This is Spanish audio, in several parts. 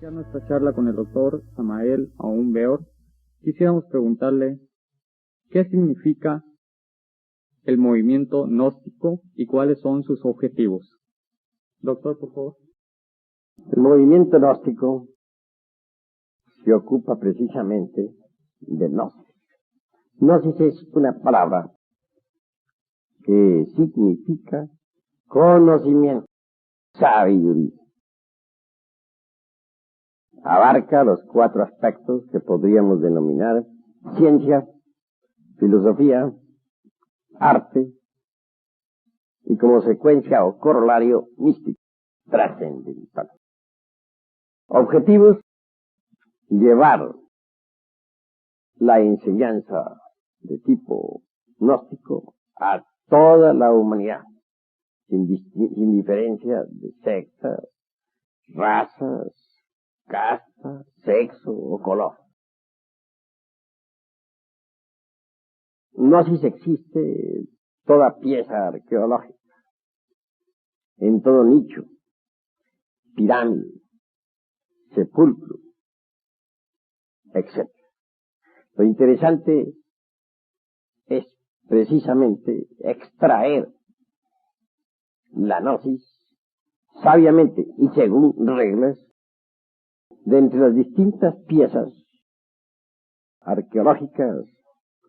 iniciar nuestra charla con el doctor Samael Aoun Beor, quisiéramos preguntarle qué significa el movimiento gnóstico y cuáles son sus objetivos. Doctor, por favor. El movimiento gnóstico se ocupa precisamente de gnosis. Gnosis es una palabra que significa conocimiento, sabiduría. Abarca los 4 aspectos que podríamos denominar ciencia, filosofía, arte y como secuencia o corolario místico, trascendental. Objetivos: llevar la enseñanza de tipo gnóstico a toda la humanidad, sin diferencia de sectas, razas, casta, sexo o color. Gnosis existe toda pieza arqueológica, en todo nicho, pirámide, sepulcro, etc. Lo interesante es precisamente extraer la gnosis sabiamente y según reglas de entre las distintas piezas arqueológicas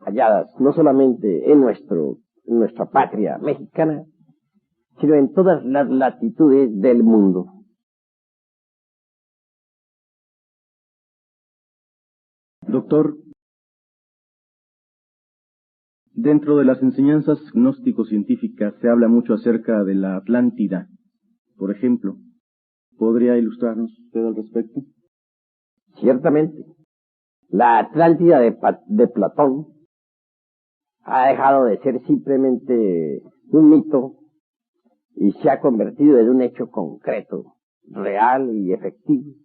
halladas no solamente en nuestra patria mexicana, sino en todas las latitudes del mundo. Doctor, dentro de las enseñanzas gnóstico-científicas se habla mucho acerca de la Atlántida. Por ejemplo, ¿podría ilustrarnos usted al respecto? Ciertamente, la Atlántida de Platón ha dejado de ser simplemente un mito y se ha convertido en un hecho concreto, real y efectivo.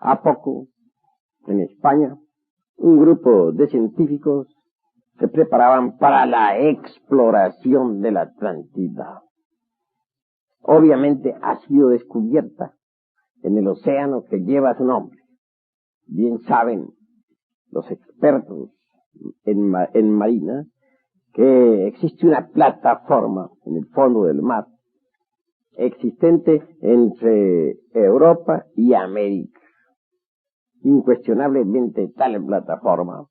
A poco, en España, un grupo de científicos se preparaban para la exploración de la Atlántida. Obviamente ha sido descubierta en el océano que lleva su nombre. Bien saben los expertos en marina que existe una plataforma en el fondo del mar existente entre Europa y América. Incuestionablemente tal plataforma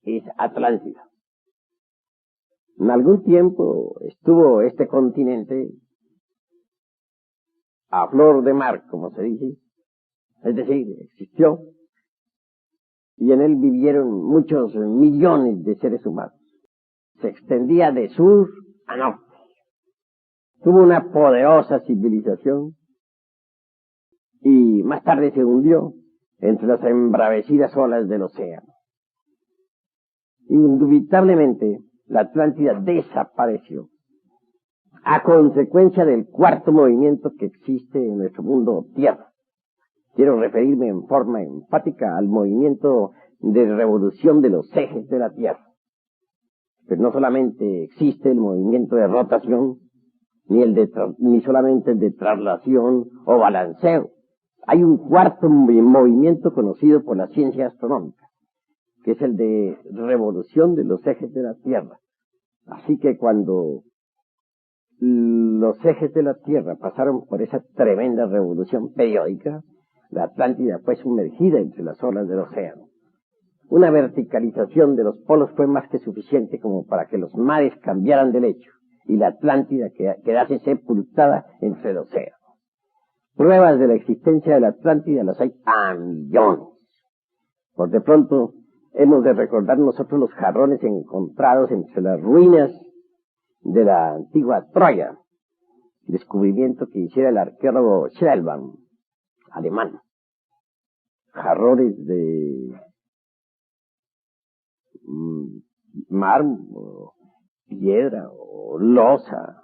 es Atlántida. En algún tiempo estuvo este continente a flor de mar, como se dice, es decir, existió, y en él vivieron muchos millones de seres humanos. Se extendía de sur a norte. Tuvo una poderosa civilización y más tarde se hundió entre las embravecidas olas del océano. Indubitablemente, la Atlántida desapareció a consecuencia del 4º movimiento que existe en nuestro mundo Tierra. Quiero referirme en forma enfática al movimiento de revolución de los ejes de la Tierra. Pero no solamente existe el movimiento de rotación, ni solamente el de traslación o balanceo. Hay un 4º movimiento conocido por la ciencia astronómica, que es el de revolución de los ejes de la Tierra. Así que cuando los ejes de la Tierra pasaron por esa tremenda revolución periódica, la Atlántida fue sumergida entre las olas del océano. Una verticalización de los polos fue más que suficiente como para que los mares cambiaran de lecho y la Atlántida quedase sepultada entre el océano. Pruebas de la existencia de la Atlántida las hay a millones. Por de pronto, hemos de recordar nosotros los jarrones encontrados entre las ruinas de la antigua Troya, descubrimiento que hiciera el arqueólogo Schellbaum, alemán. Jarrones de mármol, piedra o loza,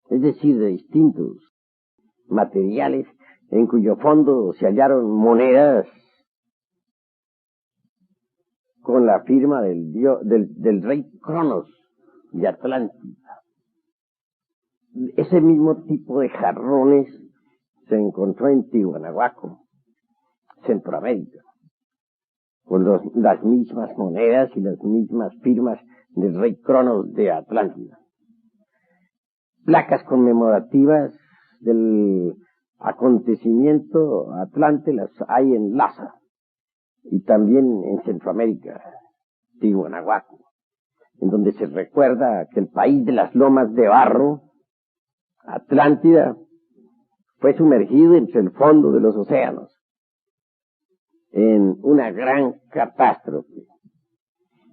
es decir, de distintos materiales en cuyo fondo se hallaron monedas con la firma del rey Cronos de Atlántida. Ese mismo tipo de jarrones se encontró en Tiwanahuaco, Centroamérica, con las mismas monedas y las mismas firmas del rey Cronos de Atlántida. Placas conmemorativas del acontecimiento Atlante las hay en Lhasa y también en Centroamérica, Tiwanahuaco, en donde se recuerda que el país de las lomas de barro, Atlántida, fue sumergido entre el fondo de los océanos en una gran catástrofe.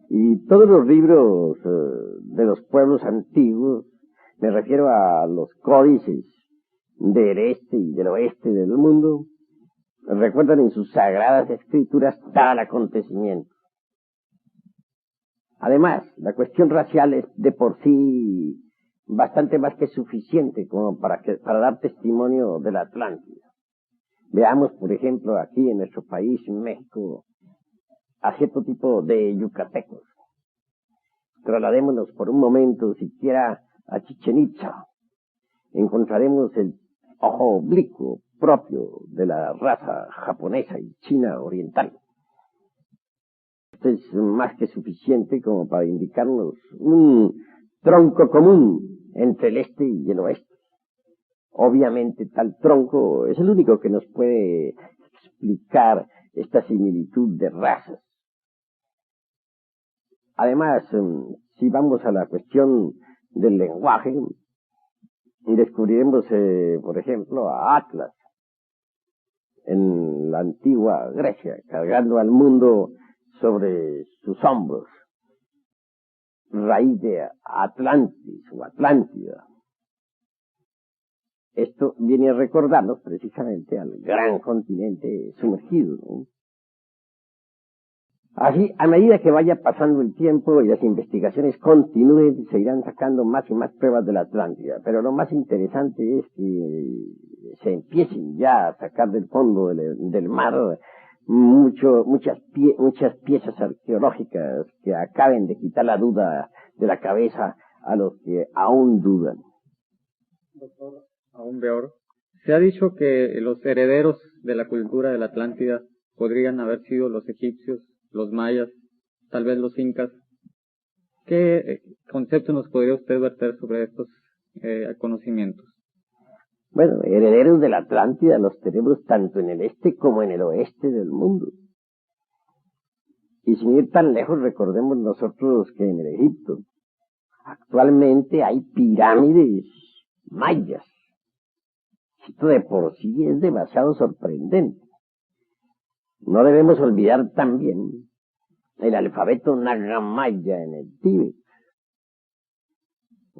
Y todos los libros de los pueblos antiguos, me refiero a los códices del este y del oeste del mundo, recuerdan en sus sagradas escrituras tal acontecimiento. Además, la cuestión racial es de por sí bastante más que suficiente como para dar testimonio de la Atlántida. Veamos, por ejemplo, aquí en nuestro país, en México, a cierto tipo de yucatecos. Trasladémonos por un momento siquiera a Chichén Itzá. Encontraremos el ojo oblicuo propio de la raza japonesa y china oriental. Esto es más que suficiente como para indicarnos un tronco común entre el este y el oeste. Obviamente tal tronco es el único que nos puede explicar esta similitud de razas. Además, si vamos a la cuestión del lenguaje, descubriremos, por ejemplo, a Atlas en la antigua Grecia, cargando al mundo sobre sus hombros, raíz de Atlantis o Atlántida. Esto viene a recordarnos precisamente al gran continente sumergido, ¿no? Así, a medida que vaya pasando el tiempo y las investigaciones continúen, se irán sacando más y más pruebas de la Atlántida. Pero lo más interesante es que se empiecen ya a sacar del fondo del mar muchas piezas arqueológicas que acaben de quitar la duda de la cabeza a los que aún dudan. Doctor Aún Beor, se ha dicho que los herederos de la cultura de la Atlántida podrían haber sido los egipcios, los mayas, tal vez los incas. ¿Qué concepto nos podría usted verter sobre estos conocimientos? Bueno, herederos de la Atlántida los tenemos tanto en el este como en el oeste del mundo. Y sin ir tan lejos, recordemos nosotros que en el Egipto actualmente hay pirámides mayas. Esto de por sí es demasiado sorprendente. No debemos olvidar también el alfabeto naga-maya en el Tíbet.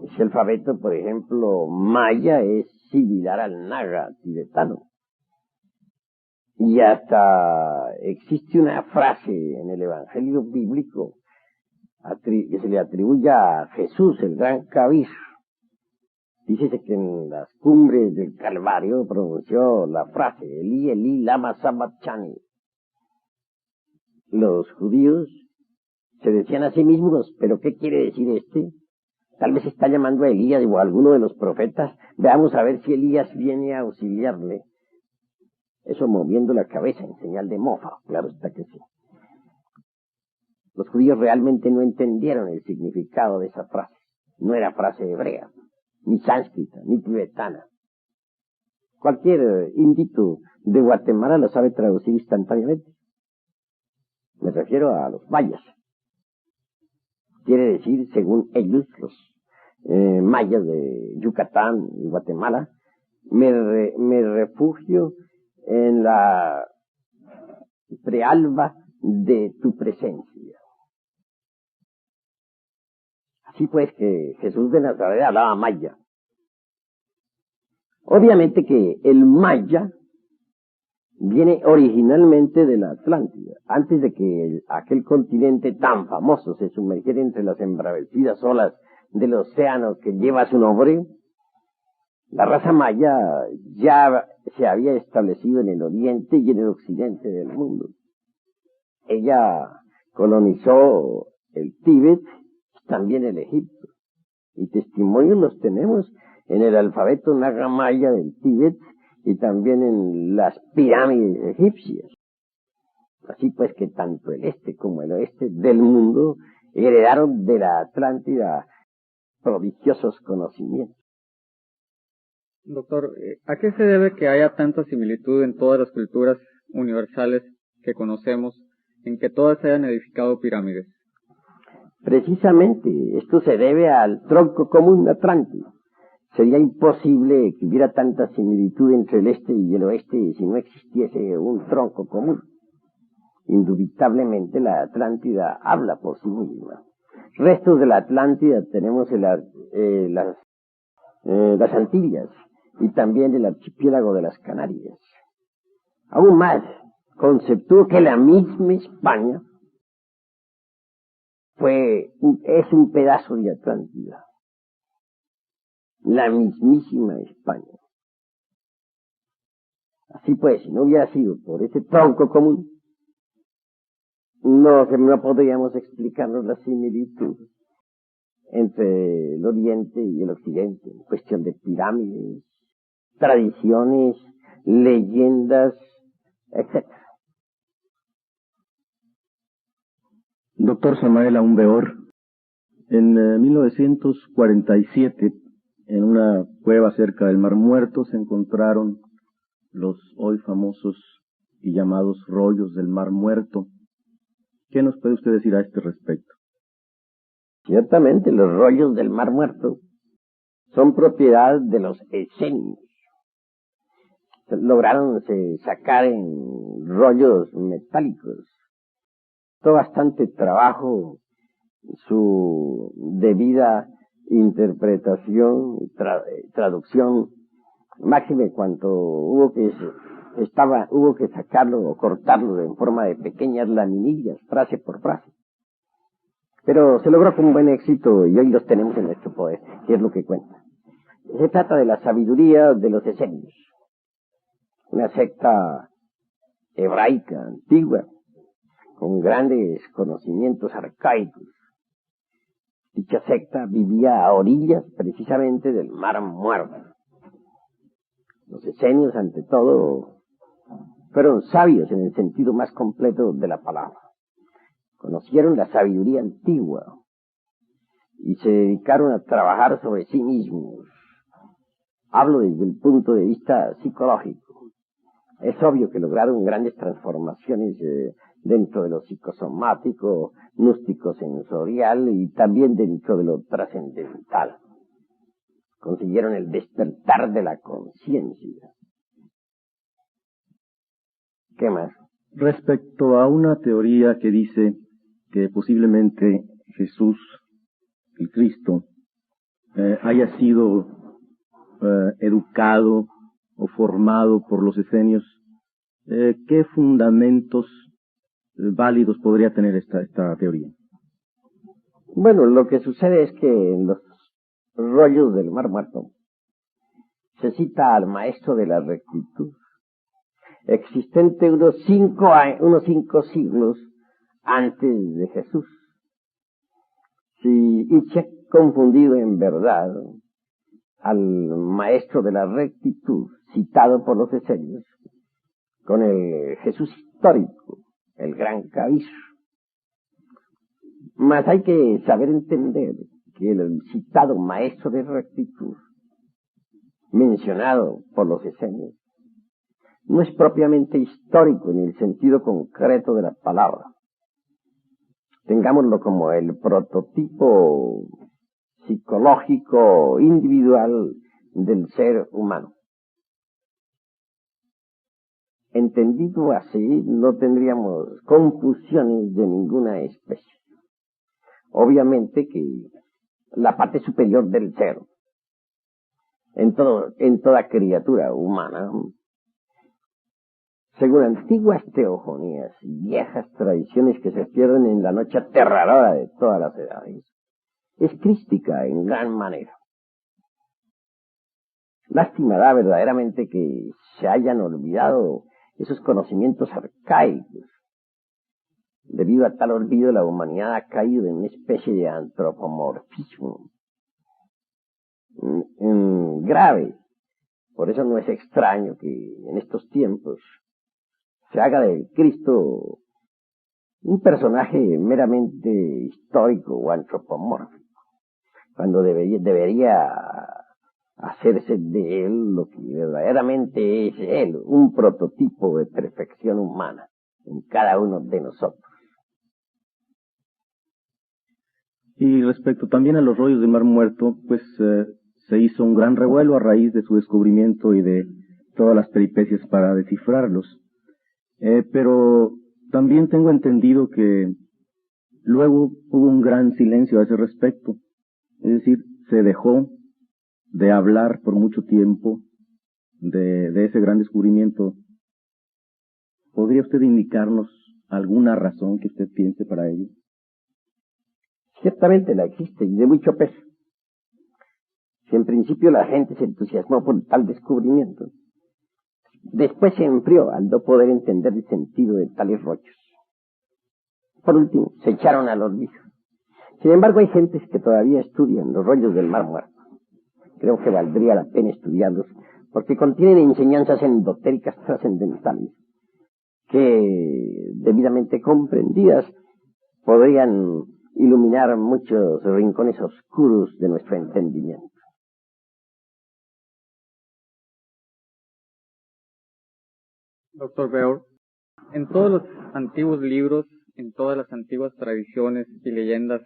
Ese alfabeto, por ejemplo, maya es similar al naga tibetano. Y hasta existe una frase en el Evangelio bíblico que se le atribuye a Jesús, el gran Kabir. Dícese que en las cumbres del Calvario pronunció la frase, Elí, Elí, lama sabachthani. Los judíos se decían a sí mismos, ¿pero qué quiere decir este? Tal vez está llamando a Elías o a alguno de los profetas. Veamos a ver si Elías viene a auxiliarle. Eso moviendo la cabeza en señal de mofa, claro está que sí. Los judíos realmente no entendieron el significado de esa frase. No era frase hebrea, ni sánscrita, ni tibetana. Cualquier indito de Guatemala lo sabe traducir instantáneamente. Me refiero a los mayas. Quiere decir, según ellos, los mayas de Yucatán y Guatemala, me refugio en la prealba de tu presencia. Así pues que Jesús de Nazaret hablaba maya. Obviamente que el maya viene originalmente de la Atlántida. Antes de que aquel continente tan famoso se sumergiera entre las embravecidas olas del océano que lleva su nombre, la raza maya ya se había establecido en el oriente y en el occidente del mundo. Ella colonizó el Tíbet y también el Egipto. Y testimonios los tenemos en el alfabeto naga maya del Tíbet y también en las pirámides egipcias. Así pues que tanto el este como el oeste del mundo heredaron de la Atlántida prodigiosos conocimientos. Doctor, ¿a qué se debe que haya tanta similitud en todas las culturas universales que conocemos, en que todas hayan edificado pirámides? Precisamente, esto se debe al tronco común atlántico. Sería imposible que hubiera tanta similitud entre el este y el oeste si no existiese un tronco común. Indubitablemente la Atlántida habla por sí misma. Restos de la Atlántida tenemos las Antillas y también el archipiélago de las Canarias. Aún más, conceptúo que la misma España es un pedazo de Atlántida. La mismísima España. Así pues, si no hubiera sido por ese tronco común, no podríamos explicarnos la similitud entre el Oriente y el Occidente, en cuestión de pirámides, tradiciones, leyendas, etc. Doctor Samael Aún Weor, en 1947, en una cueva cerca del Mar Muerto, se encontraron los hoy famosos y llamados rollos del Mar Muerto. ¿Qué nos puede usted decir a este respecto? Ciertamente, los rollos del Mar Muerto son propiedad de los esenios. Lograron sacar en rollos metálicos. Todo bastante trabajo, su debida interpretación, traducción, máxime cuanto hubo que sacarlo o cortarlo en forma de pequeñas laminillas, frase por frase. Pero se logró con buen éxito y hoy los tenemos en nuestro poder, que es lo que cuenta. Se trata de la sabiduría de los esenios, una secta hebraica antigua, con grandes conocimientos arcaicos. Dicha secta vivía a orillas precisamente del Mar Muerto. Los esenios, ante todo, fueron sabios en el sentido más completo de la palabra. Conocieron la sabiduría antigua y se dedicaron a trabajar sobre sí mismos. Hablo desde el punto de vista psicológico. Es obvio que lograron grandes transformaciones dentro de lo psicosomático, gnóstico sensorial y también dentro de lo trascendental. Consiguieron el despertar de la conciencia. ¿Qué más? Respecto a una teoría que dice que posiblemente Jesús, el Cristo, haya sido educado o formado por los esenios, ¿qué fundamentos válidos podría tener esta teoría? Bueno, lo que sucede es que en los rollos del Mar Muerto se cita al maestro de la rectitud, existente unos 5 siglos antes de Jesús. Y se ha confundido en verdad al maestro de la rectitud, citado por los esenios, con el Jesús histórico, el gran Kabir. Mas hay que saber entender que el citado maestro de rectitud, mencionado por los esenios, no es propiamente histórico en el sentido concreto de la palabra. Tengámoslo como el prototipo psicológico individual del ser humano. Entendido así, no tendríamos confusiones de ninguna especie. Obviamente que la parte superior del ser, en toda criatura humana, según antiguas teogonías y viejas tradiciones que se pierden en la noche aterradora de todas las edades, es crística en gran manera. Lástima da verdaderamente que se hayan olvidado esos conocimientos arcaicos. Debido a tal olvido, la humanidad ha caído en una especie de antropomorfismo grave, Por eso no es extraño que en estos tiempos se haga del Cristo un personaje meramente histórico o antropomórfico, cuando debería hacerse de él lo que verdaderamente es él, un prototipo de perfección humana en cada uno de nosotros. Y respecto también a los rollos del Mar Muerto, pues se hizo un gran revuelo a raíz de su descubrimiento y de todas las peripecias para descifrarlos. Pero también tengo entendido que luego hubo un gran silencio a ese respecto. Es decir, se dejó de hablar por mucho tiempo de ese gran descubrimiento. ¿Podría usted indicarnos alguna razón que usted piense para ello? Ciertamente la existe y de mucho peso. Si en principio la gente se entusiasmó por tal descubrimiento, después se enfrió al no poder entender el sentido de tales rollos. Por último, se echaron al olvido. Sin embargo, hay gentes que todavía estudian los rollos del Mar Muerto. Creo que valdría la pena estudiarlos, porque contienen enseñanzas endotéricas trascendentales, que, debidamente comprendidas, podrían iluminar muchos rincones oscuros de nuestro entendimiento. Doctor Beor, en todos los antiguos libros, en todas las antiguas tradiciones y leyendas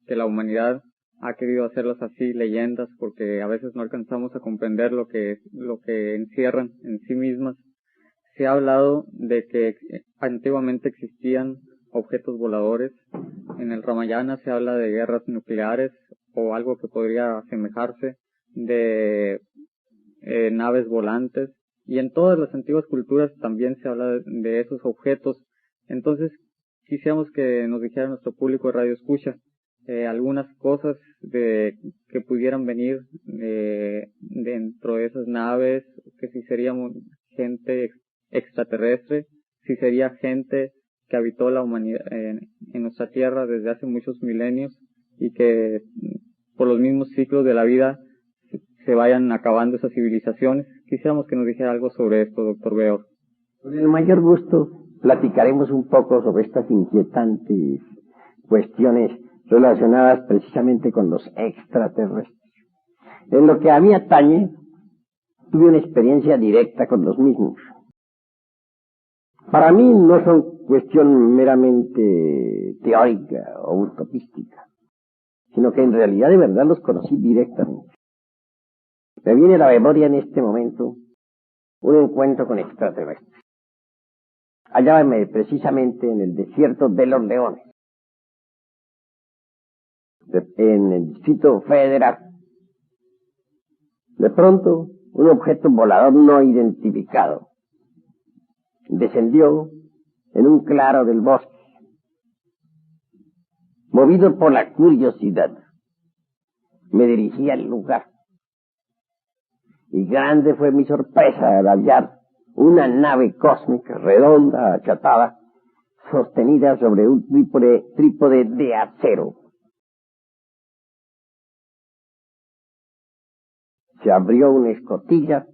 de la humanidad, ha querido hacerlas así, leyendas, porque a veces no alcanzamos a comprender lo que encierran en sí mismas. Se ha hablado de que antiguamente existían objetos voladores. En el Ramayana se habla de guerras nucleares o algo que podría asemejarse, de naves volantes, y en todas las antiguas culturas también se habla de esos objetos. Entonces quisiéramos que nos dijera nuestro público de Radio Escucha algunas cosas que pudieran venir dentro de esas naves, que si seríamos gente extraterrestre, si sería gente que habitó la humanidad en nuestra tierra desde hace muchos milenios y que por los mismos ciclos de la vida se vayan acabando esas civilizaciones. Quisiéramos que nos dijera algo sobre esto, doctor Beor. Con el mayor gusto platicaremos un poco sobre estas inquietantes cuestiones relacionadas precisamente con los extraterrestres. En lo que a mí atañe, tuve una experiencia directa con los mismos. Para mí no son cuestión meramente teórica o utopística, sino que en realidad de verdad los conocí directamente. Me viene a la memoria en este momento un encuentro con extraterrestres. Hallábame precisamente en el desierto de los Leones, en el Distrito Federal. De pronto, un objeto volador no identificado descendió en un claro del bosque. Movido por la curiosidad, me dirigí al lugar. Y grande fue mi sorpresa al hallar una nave cósmica redonda, achatada, sostenida sobre un trípode de acero. Se abrió una escotilla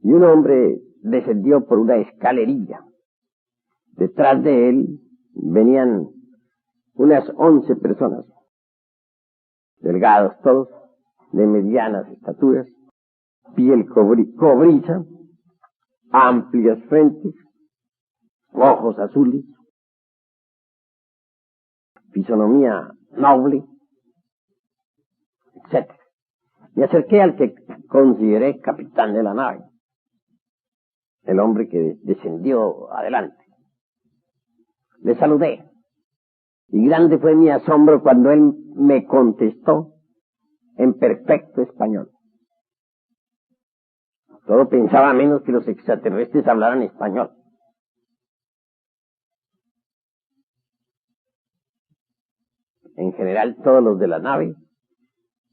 y un hombre descendió por una escalerilla. Detrás de él venían unas 11 personas, delgados todos, de medianas estaturas, piel cobriza, amplias frentes, ojos azules, fisonomía noble, etc. Me acerqué al que consideré capitán de la nave, el hombre que descendió adelante. Le saludé, y grande fue mi asombro cuando él me contestó en perfecto español. Todo pensaba menos que los extraterrestres hablaran español. En general, todos los de la nave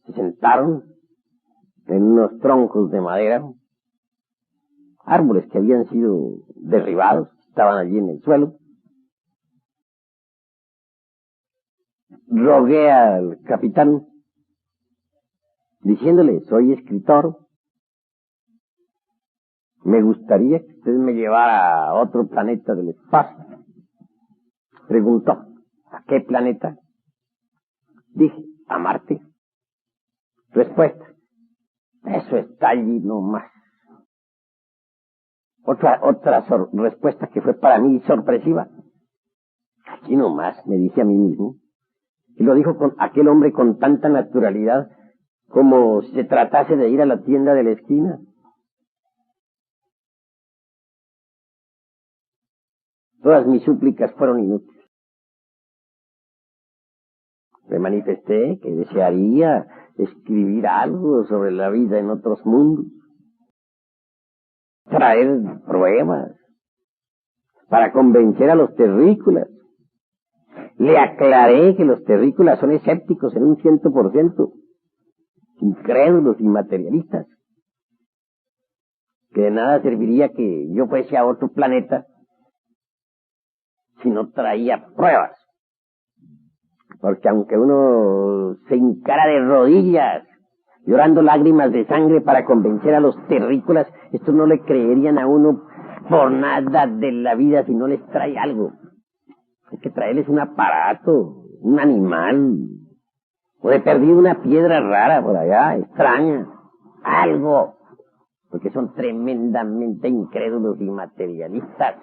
se sentaron en unos troncos de madera. Árboles que habían sido derribados estaban allí en el suelo. Rogué al capitán, diciéndole: soy escritor, Me gustaría que usted me llevara a otro planeta del espacio. Preguntó, ¿a qué planeta? Dije, a Marte. Respuesta, eso está allí nomás. Otra respuesta que fue para mí sorpresiva. Aquí nomás, me dije a mí mismo. Y lo dijo con aquel hombre con tanta naturalidad, como si se tratase de ir a la tienda de la esquina. Todas mis súplicas fueron inútiles. Me manifesté que desearía escribir algo sobre la vida en otros mundos, traer pruebas para convencer a los terrícolas. Le aclaré que los terrícolas son escépticos en un 100%, incrédulos y materialistas, que de nada serviría que yo fuese a otro planeta si no traía pruebas. Porque aunque uno se hincara de rodillas, llorando lágrimas de sangre para convencer a los terrícolas, estos no le creerían a uno por nada de la vida si no les trae algo. Hay que traerles un aparato, un animal, o de perdido una piedra rara por allá, extraña, algo, porque son tremendamente incrédulos y materialistas.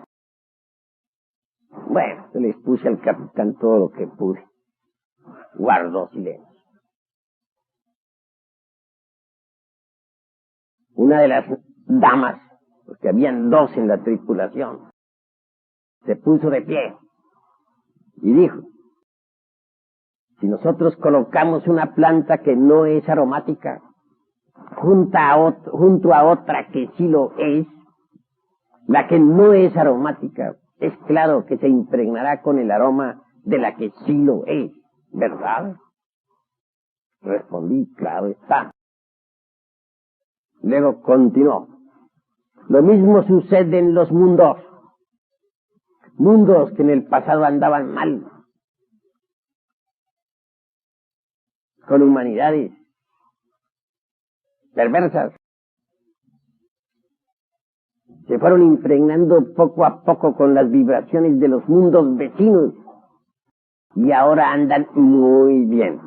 Bueno, les puse al capitán todo lo que pude. Guardó silencio. Una de las damas, porque habían dos en la tripulación, se puso de pie y dijo, si nosotros colocamos una planta que no es aromática junto a otra que sí lo es, la que no es aromática, es claro que se impregnará con el aroma de la que sí lo es, ¿verdad? Respondí, claro está. Luego continuó. Lo mismo sucede en los mundos. Mundos que en el pasado andaban mal. Con humanidades perversas. Se fueron impregnando poco a poco con las vibraciones de los mundos vecinos. Y ahora andan muy bien.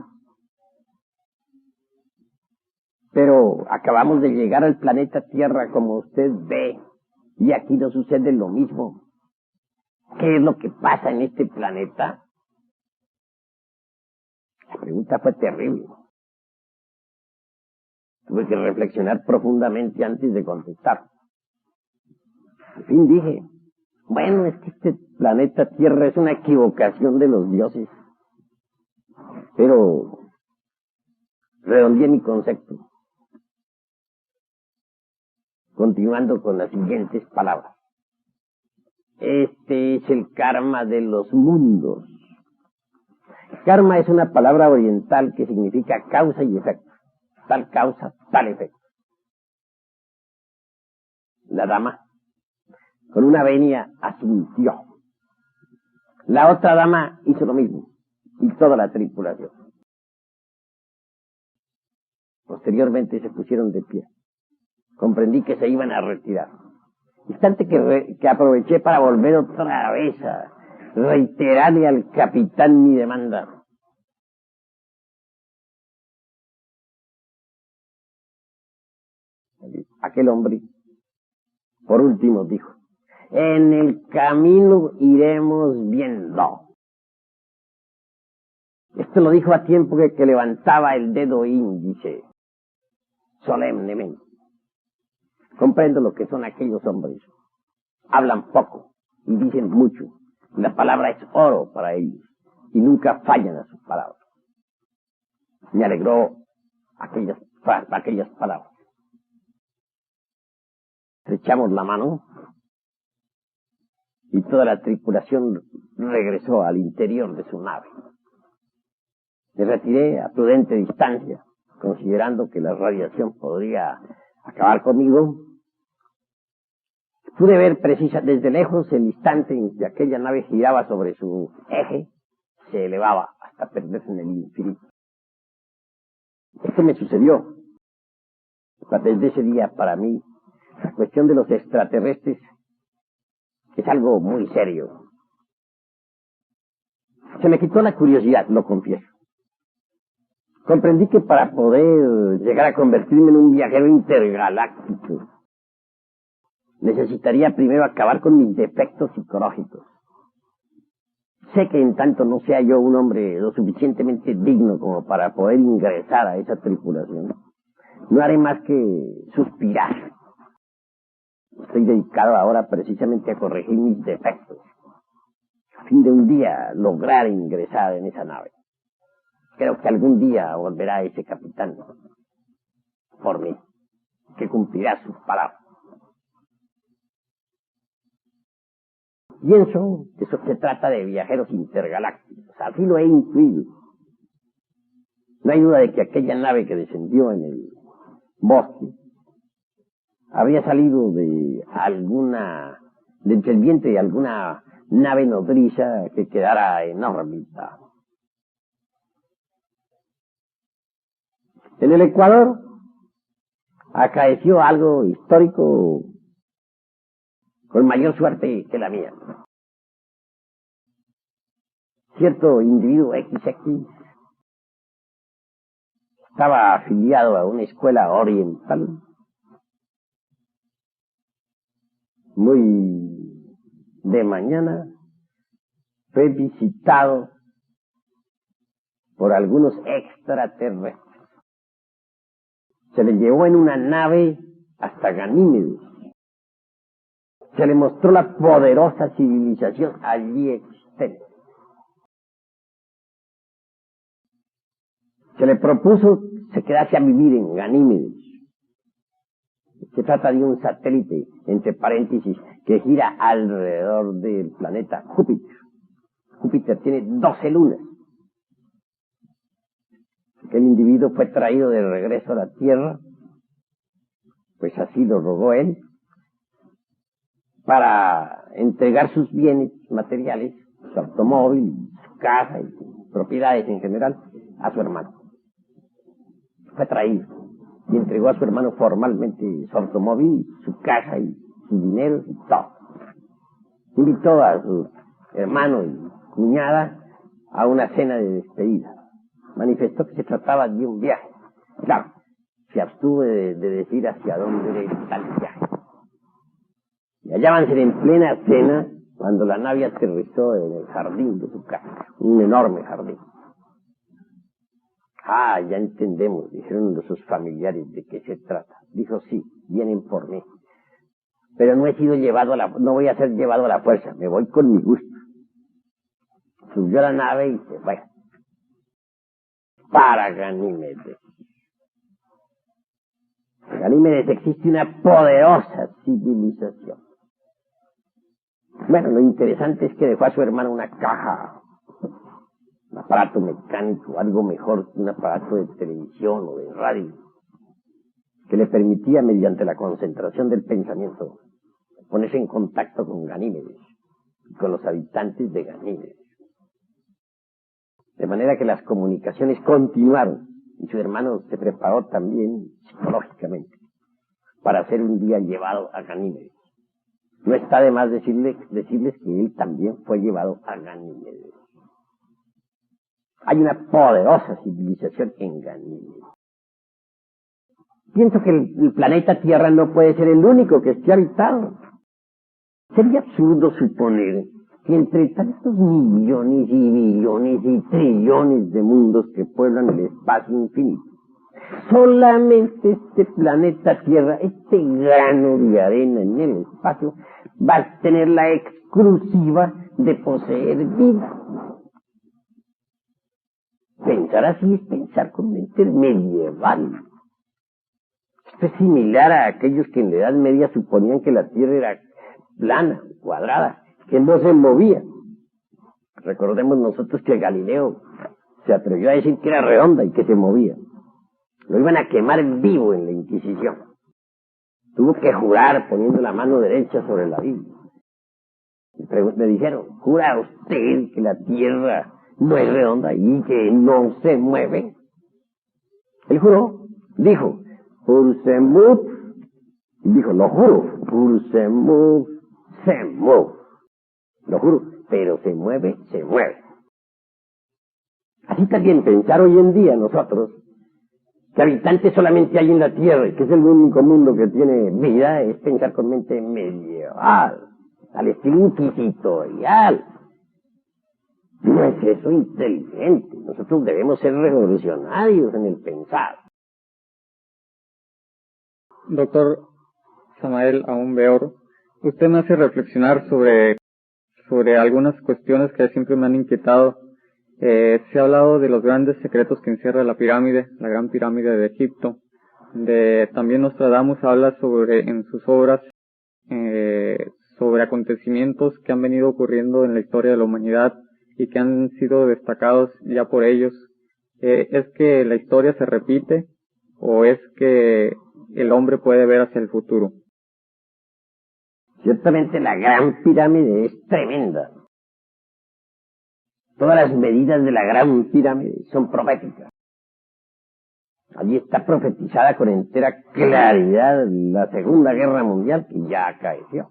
Pero acabamos de llegar al planeta Tierra, como usted ve, y aquí no sucede lo mismo. ¿Qué es lo que pasa en este planeta? La pregunta fue terrible. Tuve que reflexionar profundamente antes de contestar. Al fin dije, bueno, es que este planeta Tierra es una equivocación de los dioses. Pero redondeé mi concepto, continuando con las siguientes palabras. Este es el karma de los mundos. Karma es una palabra oriental que significa causa y efecto. Tal causa, tal efecto. La dama, con una venia, asintió. La otra dama hizo lo mismo, y toda la tripulación. Posteriormente se pusieron de pie. Comprendí que se iban a retirar. Instante que aproveché para volver otra vez a reiterarle al capitán mi demanda. Aquel hombre, por último, dijo, en el camino iremos viendo. Esto lo dijo a tiempo que levantaba el dedo índice, solemnemente. Comprendo lo que son aquellos hombres. Hablan poco y dicen mucho. La palabra es oro para ellos y nunca fallan a sus palabras. Me alegró aquellas palabras. Estrechamos la mano y toda la tripulación regresó al interior de su nave. Me retiré a prudente distancia, considerando que la radiación podría acabar conmigo. Pude ver desde lejos el instante en que aquella nave giraba sobre su eje, se elevaba hasta perderse en el infinito. Esto me sucedió. Desde ese día, para mí, La cuestión de los extraterrestres es algo muy serio. Se me quitó la curiosidad, lo confieso. Comprendí que para poder llegar a convertirme en un viajero intergaláctico, necesitaría primero acabar con mis defectos psicológicos. Sé que en tanto no sea yo un hombre lo suficientemente digno como para poder ingresar a esa tripulación, no haré más que suspirar. Estoy dedicado ahora precisamente a corregir mis defectos, a fin de un día lograr ingresar en esa nave. Creo que algún día volverá ese capitán por mí, que cumplirá sus palabras. Pienso que eso se trata de viajeros intergalácticos, así lo he intuido. No hay duda de que aquella nave que descendió en el bosque habría salido del vientre de alguna nave nodriza que quedara en órbita. En el Ecuador acaeció algo histórico con mayor suerte que la mía. Cierto individuo XX estaba afiliado a una escuela oriental muy de mañana, fue visitado por algunos extraterrestres. Se le llevó en una nave hasta Ganímedes. Se le mostró la poderosa civilización allí existente. Se le propuso que se quedase a vivir en Ganímedes. Se trata de un satélite, entre paréntesis, que gira alrededor del planeta Júpiter. Júpiter tiene 12 lunas. Aquel individuo fue traído de regreso a la Tierra, pues así lo rogó él, para entregar sus bienes materiales, su automóvil, su casa y sus propiedades en general, a su hermano. Fue traído y entregó a su hermano formalmente su automóvil, su casa y su dinero y todo. Invitó a su hermano y cuñada a una cena de despedida. Manifestó que se trataba de un viaje. Claro, se abstuvo de decir hacia dónde era tal viaje. Y hallábanse en plena cena cuando la nave aterrizó en el jardín de su casa, un enorme jardín. Ah, ya entendemos, dijeron sus familiares, de qué se trata. Dijo, sí, vienen por mí. Pero no no voy a ser llevado a la fuerza, me voy con mi gusto. Subió a la nave y se fue para Ganímedes. En Ganímedes existe una poderosa civilización. Bueno, lo interesante es que dejó a su hermano una caja, un aparato mecánico, algo mejor que un aparato de televisión o de radio, que le permitía, mediante la concentración del pensamiento, ponerse en contacto con Ganímedes, con los habitantes de Ganímedes. De manera que las comunicaciones continuaron y su hermano se preparó también psicológicamente para ser un día llevado a Ganímedes. No está de más decirles que él también fue llevado a Ganímedes. Hay una poderosa civilización en Ganímedes. Pienso que el planeta Tierra no puede ser el único que esté habitado. Sería absurdo suponer que entre tantos millones y billones y trillones de mundos que pueblan el espacio infinito, solamente este planeta Tierra, este grano de arena en el espacio, va a tener la exclusiva de poseer vida. Pensar así es pensar con mente medieval. Esto es similar a aquellos que en la Edad Media suponían que la Tierra era plana, cuadrada, que no se movía. Recordemos nosotros que Galileo se atrevió a decir que era redonda y que se movía. Lo iban a quemar vivo en la Inquisición. Tuvo que jurar poniendo la mano derecha sobre la Biblia. Me dijeron, ¿jura usted que la Tierra no es redonda y que no se mueve? Él juró, dijo, Ursemut Y dijo, lo juro, se move, se move. Lo juro, pero se mueve, se mueve. Así también pensar hoy en día nosotros, que habitantes solamente hay en la Tierra, y que es el único mundo que tiene vida, es pensar con mente medieval, al estilo inquisitorial. No es eso inteligente. Nosotros debemos ser revolucionarios en el pensar. Doctor Samael Aún-Beor, usted me hace reflexionar sobre algunas cuestiones que siempre me han inquietado. Se ha hablado de los grandes secretos que encierra la pirámide, la gran pirámide de Egipto. También Nostradamus habla en sus obras sobre acontecimientos que han venido ocurriendo en la historia de la humanidad y que han sido destacados ya por ellos. ¿Es que la historia se repite o es que el hombre puede ver hacia el futuro? Ciertamente la gran pirámide es tremenda. Todas las medidas de la gran pirámide son proféticas. Allí está profetizada con entera claridad la Segunda Guerra Mundial, que ya acaeció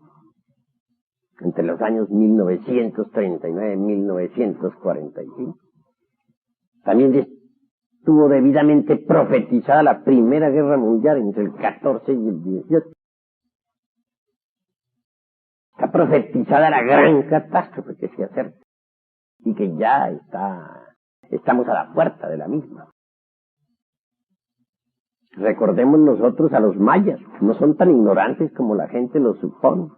entre los años 1939 y 1945. También estuvo debidamente profetizada la Primera Guerra Mundial entre el 14 y el 18. Está profetizada la gran catástrofe que se acerca y que ya estamos a la puerta de la misma. Recordemos nosotros a los mayas, no son tan ignorantes como la gente lo supone.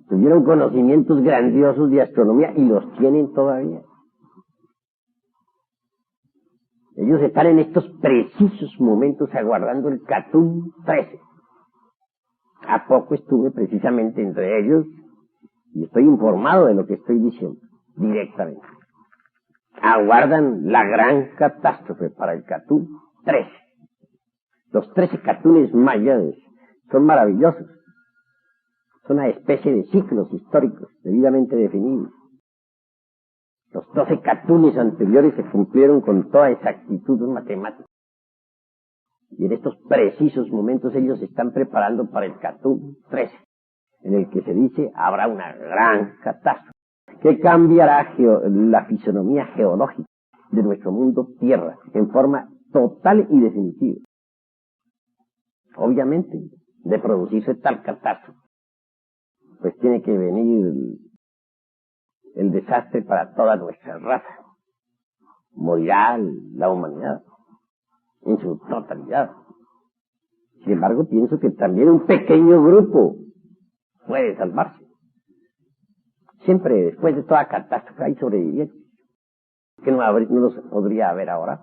Tuvieron conocimientos grandiosos de astronomía y los tienen todavía. Ellos están en estos precisos momentos aguardando el Catún 13. ¿A poco estuve precisamente entre ellos? Y estoy informado de lo que estoy diciendo, directamente. Aguardan la gran catástrofe para el Catún 13. Los 13 Catunes mayas son maravillosos. Son una especie de ciclos históricos debidamente definidos. Los 12 Catunes anteriores se cumplieron con toda exactitud matemática. Y en estos precisos momentos ellos se están preparando para el Catún 13, en el que se dice habrá una gran catástrofe que cambiará la fisonomía geológica de nuestro mundo Tierra en forma total y definitiva. Obviamente, de producirse tal catástrofe, pues tiene que venir el desastre para toda nuestra raza. Morirá la humanidad en su totalidad. Sin embargo, pienso que también un pequeño grupo puede salvarse. Siempre después de toda catástrofe hay sobrevivientes, que no los podría haber ahora.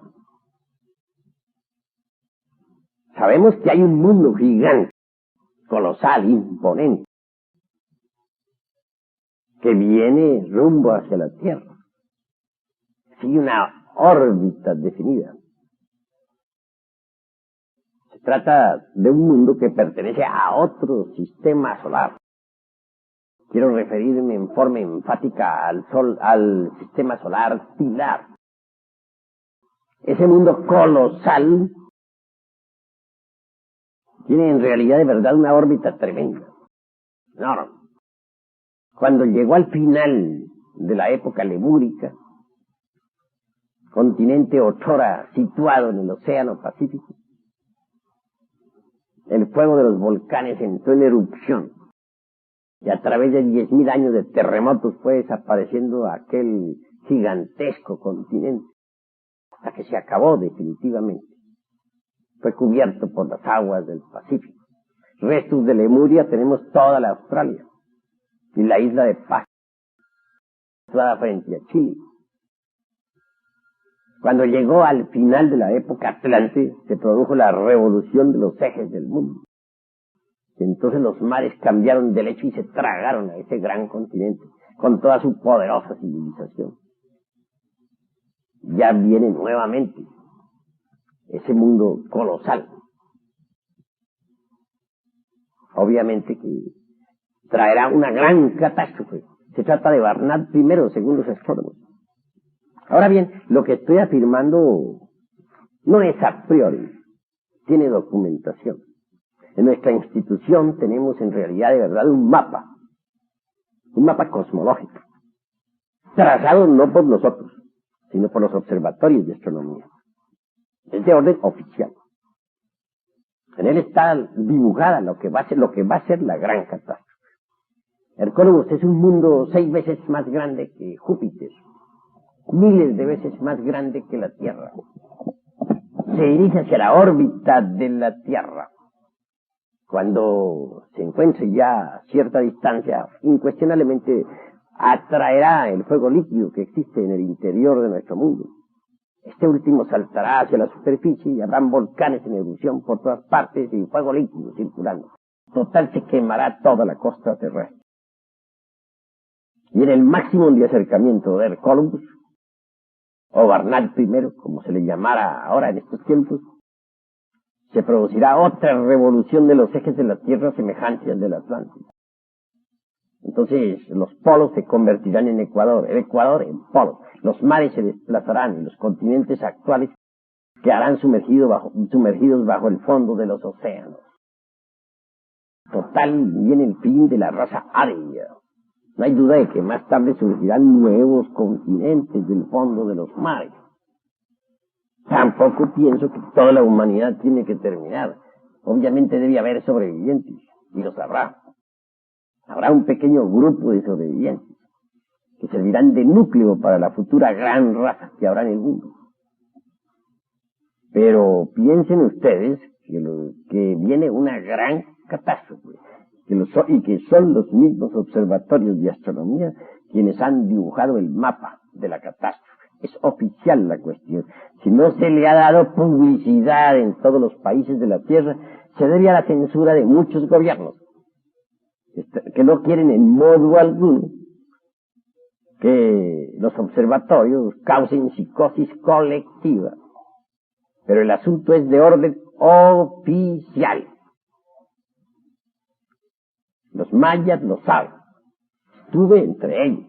Sabemos que hay un mundo gigante, colosal, imponente, que viene rumbo hacia la Tierra. Sigue una órbita definida. Se trata de un mundo que pertenece a otro sistema solar. Quiero referirme en forma enfática al sistema solar Pilar. Ese mundo colosal tiene en realidad de verdad una órbita tremenda. No. Cuando llegó al final de la época lemúrica, continente otrora situado en el Océano Pacífico, el fuego de los volcanes entró en erupción y a través de 10.000 años de terremotos fue desapareciendo aquel gigantesco continente hasta que se acabó definitivamente. Fue cubierto por las aguas del Pacífico. Restos de Lemuria tenemos toda la Australia y la isla de Pascua, situada frente a Chile. Cuando llegó al final de la época Atlante, se produjo la revolución de los ejes del mundo. Y entonces los mares cambiaron de lecho y se tragaron a ese gran continente, con toda su poderosa civilización. Ya viene nuevamente ese mundo colosal. Obviamente que traerá una gran catástrofe. Se trata de Barnard I, según los astrónomos. Ahora bien, lo que estoy afirmando no es a priori, tiene documentación. En nuestra institución tenemos en realidad de verdad un mapa cosmológico, trazado no por nosotros, sino por los observatorios de astronomía. Es de orden oficial. En él está dibujada lo que va a ser la gran catástrofe. Hercólogos es un mundo 6 veces más grande que Júpiter, miles de veces más grande que la Tierra. Se dirige hacia la órbita de la Tierra. Cuando se encuentre ya a cierta distancia, incuestionablemente atraerá el fuego líquido que existe en el interior de nuestro mundo. Este último saltará hacia la superficie y habrán volcanes en erupción por todas partes y fuego líquido circulando. Total, se quemará toda la costa terrestre. Y en el máximo de acercamiento de Columbus, o Barnard I, como se le llamara ahora en estos tiempos, se producirá otra revolución de los ejes de la Tierra semejante al del Atlántico. Entonces los polos se convertirán en Ecuador, el Ecuador en polos. Los mares se desplazarán y los continentes actuales quedarán sumergidos bajo el fondo de los océanos. Total, viene el fin de la raza aria. No hay duda de que más tarde surgirán nuevos continentes del fondo de los mares. Tampoco pienso que toda la humanidad tiene que terminar. Obviamente debe haber sobrevivientes, y los habrá. Habrá un pequeño grupo de sobrevivientes que servirán de núcleo para la futura gran raza que habrá en el mundo. Pero piensen ustedes que viene una gran catástrofe, y que son los mismos observatorios de astronomía quienes han dibujado el mapa de la catástrofe. Es oficial la cuestión. Si no se le ha dado publicidad en todos los países de la Tierra, se debe a la censura de muchos gobiernos que no quieren en modo alguno que los observatorios causen psicosis colectiva. Pero el asunto es de orden oficial. Los mayas lo saben. Estuve entre ellos.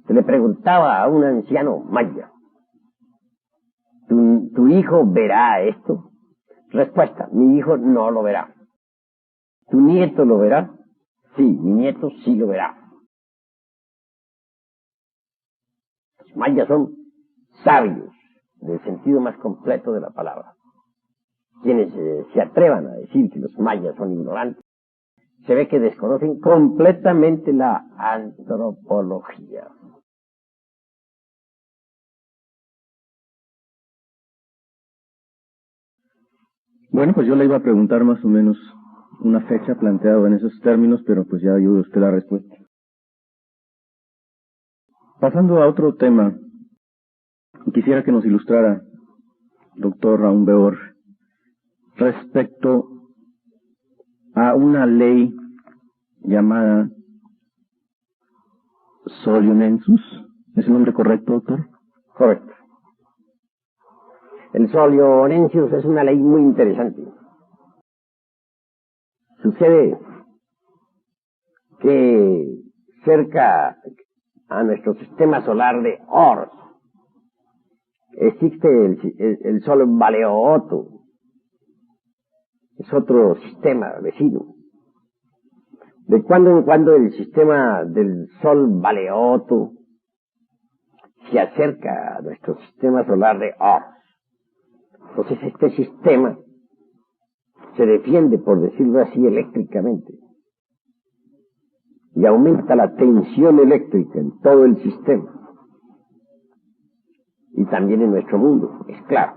Se le preguntaba a un anciano maya: ¿Tu hijo verá esto? Respuesta: mi hijo no lo verá. ¿Tu nieto lo verá? Sí, mi nieto sí lo verá. Los mayas son sabios, en el sentido más completo de la palabra. Quienes se atrevan a decir que los mayas son ignorantes, se ve que desconocen completamente la antropología. Bueno, pues yo le iba a preguntar más o menos una fecha planteada en esos términos, pero pues ya dio usted la respuesta. Pasando a otro tema, quisiera que nos ilustrara, doctor Raumbeor, respecto a una ley llamada Solionensis. ¿Es el nombre correcto, doctor? Correcto. El Solionensis es una ley muy interesante. Sucede que cerca a nuestro sistema solar de Ors existe el Sol Baleoto. Es otro sistema vecino. De cuando en cuando el sistema del Sol Baleoto se acerca a nuestro sistema solar de Ors. Entonces este sistema se defiende, por decirlo así, eléctricamente. Y aumenta la tensión eléctrica en todo el sistema. Y también en nuestro mundo, es claro.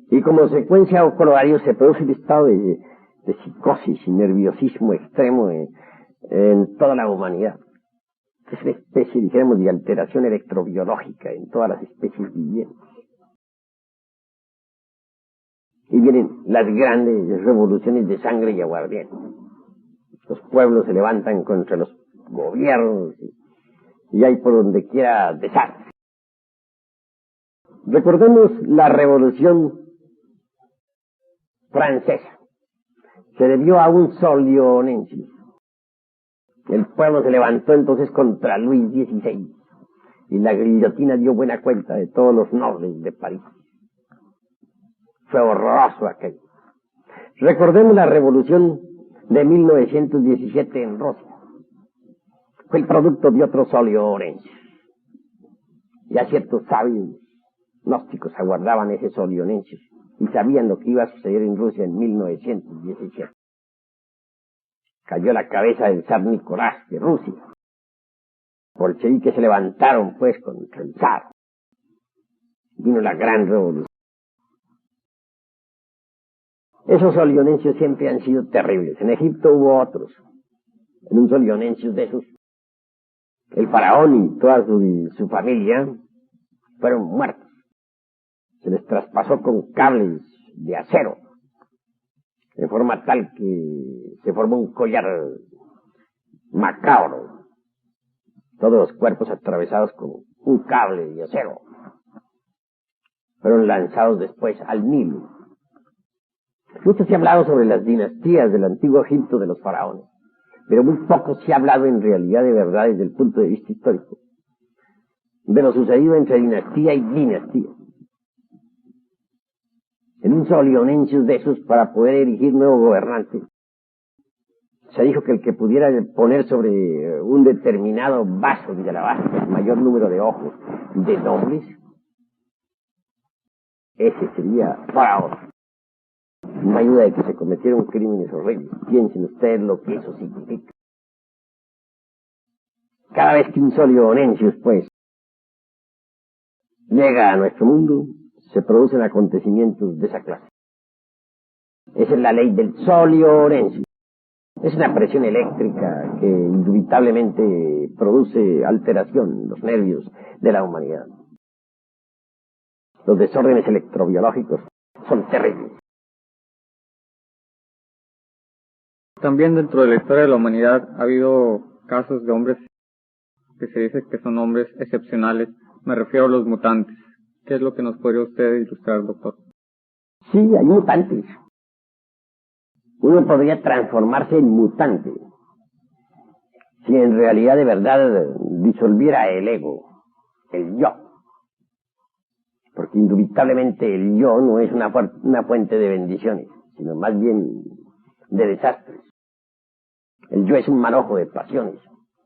Y como consecuencia o corolario se produce un estado de psicosis y nerviosismo extremo en toda la humanidad. Es una especie, dijéramos, de alteración electrobiológica en todas las especies vivientes. Y vienen las grandes revoluciones de sangre y aguardiente. Los pueblos se levantan contra los gobiernos y hay por donde quiera desastre. Recordemos la Revolución Francesa. Se debió a un Solionensis. El pueblo se levantó entonces contra Luis XVI y la guillotina dio buena cuenta de todos los nobles de París. Fue horroroso aquello. Recordemos la revolución de 1917 en Rusia. Fue el producto de otros Soliorenses. Ya ciertos sabios gnósticos aguardaban ese Soliorenses y sabían lo que iba a suceder en Rusia en 1917. Cayó la cabeza del zar Nicolás de Rusia. Bolcheviques se levantaron pues contra el zar. Vino la gran revolución. Esos solionencios siempre han sido terribles. En Egipto hubo otros. En un solionencio de esos, el faraón y toda su familia fueron muertos. Se les traspasó con cables de acero, de forma tal que se formó un collar macabro. Todos los cuerpos atravesados con un cable de acero fueron lanzados después al Nilo. Mucho se ha hablado sobre las dinastías del antiguo Egipto de los faraones, pero muy poco se ha hablado en realidad de verdad desde el punto de vista histórico de lo sucedido entre dinastía y dinastía. En un solionencius de esos, para poder erigir nuevo gobernante, se dijo que el que pudiera poner sobre un determinado vaso de alabastro el mayor número de ojos de nobles, ese sería faraón. No hay duda de que se cometieron crímenes horribles. Piensen ustedes lo que eso significa. Cada vez que un solionencius, pues, llega a nuestro mundo, se producen acontecimientos de esa clase. Esa es la ley del solionencius. Es una presión eléctrica que indubitablemente produce alteración en los nervios de la humanidad. Los desórdenes electrobiológicos son terribles. También dentro de la historia de la humanidad ha habido casos de hombres que se dice que son hombres excepcionales. Me refiero a los mutantes. ¿Qué es lo que nos podría usted ilustrar, doctor? Sí, hay mutantes. Uno podría transformarse en mutante si en realidad de verdad disolviera el ego, el yo. Porque indubitablemente el yo no es una fuente de bendiciones, sino más bien de desastres. El yo es un manojo de pasiones,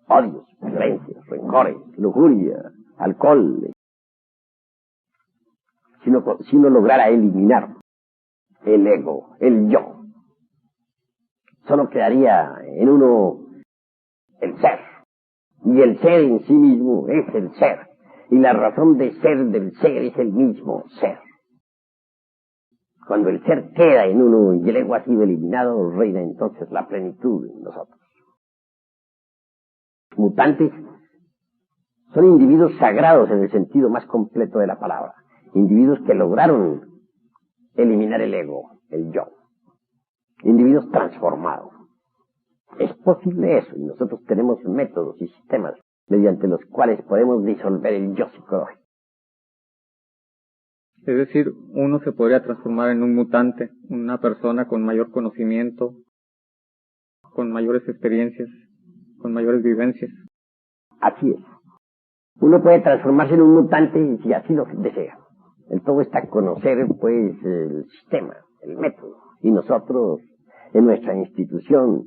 odios, violencias, rencores, lujuria, alcohol. Si uno lograra eliminar el ego, el yo, solo quedaría en uno el ser. Y el ser en sí mismo es el ser. Y la razón de ser del ser es el mismo ser. Cuando el ser queda en uno y el ego ha sido eliminado, reina entonces la plenitud en nosotros. Mutantes son individuos sagrados en el sentido más completo de la palabra. Individuos que lograron eliminar el ego, el yo. Individuos transformados. Es posible eso, y nosotros tenemos métodos y sistemas mediante los cuales podemos disolver el yo psicológico. Es decir, uno se podría transformar en un mutante, una persona con mayor conocimiento, con mayores experiencias, con mayores vivencias. Así es. Uno puede transformarse en un mutante si así lo desea. El todo está en conocer, pues, el sistema, el método. Y nosotros, en nuestra institución,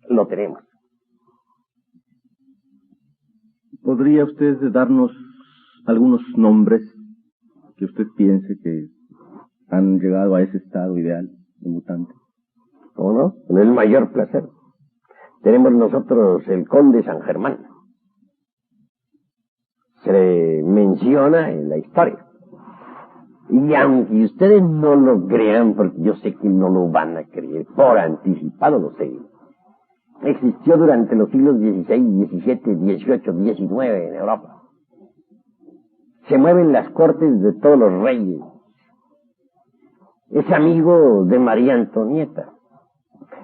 lo tenemos. ¿Podría usted darnos algunos nombres que usted piense que han llegado a ese estado ideal de mutante? ¿Cómo no? Con el mayor placer. Tenemos nosotros el conde San Germán. Se le menciona en la historia. Y aunque ustedes no lo crean, porque yo sé que no lo van a creer, por anticipado lo sé, existió durante los siglos XVI, XVII, XVIII, XIX en Europa. Se mueven las cortes de todos los reyes. Es amigo de María Antonieta.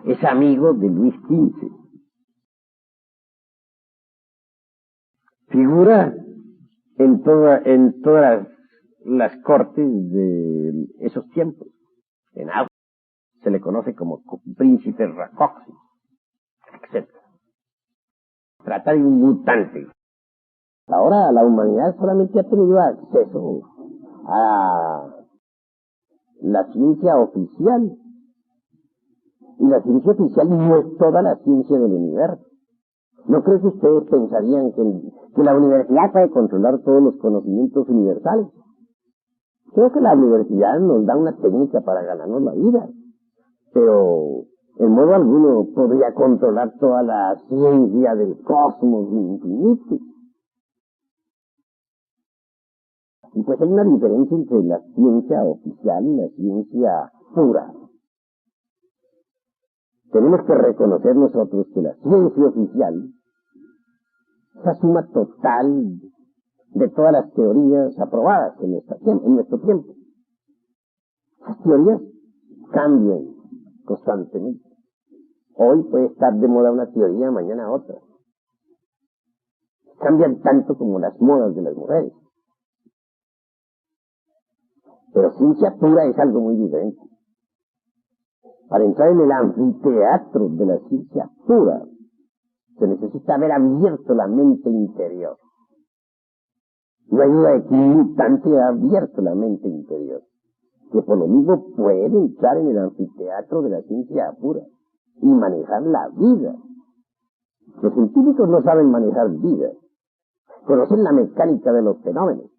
Es amigo de Luis XV. Figura en todas las cortes de esos tiempos. En Austria se le conoce como príncipe Rákóczi, etc. Trata de un mutante. Ahora la humanidad solamente ha tenido acceso a la ciencia oficial Y la ciencia oficial no es toda la ciencia del universo. ¿No creo que ustedes pensarían que la universidad puede controlar todos los conocimientos universales? Creo que la universidad nos da una técnica para ganarnos la vida, pero en modo alguno podría controlar toda la ciencia del cosmos infinito. Y pues hay una diferencia entre la ciencia oficial y la ciencia pura. Tenemos que reconocer nosotros que la ciencia oficial es la suma total de todas las teorías aprobadas en nuestro tiempo. Las teorías cambian constantemente. Hoy puede estar de moda una teoría, mañana otra. Cambian tanto como las modas de las mujeres. Pero ciencia pura es algo muy diferente. Para entrar en el anfiteatro de la ciencia pura, se necesita haber abierto la mente interior. No hay duda de que un mutante ha abierto la mente interior, que por lo mismo puede entrar en el anfiteatro de la ciencia pura y manejar la vida. Los científicos no saben manejar vida, conocen la mecánica de los fenómenos,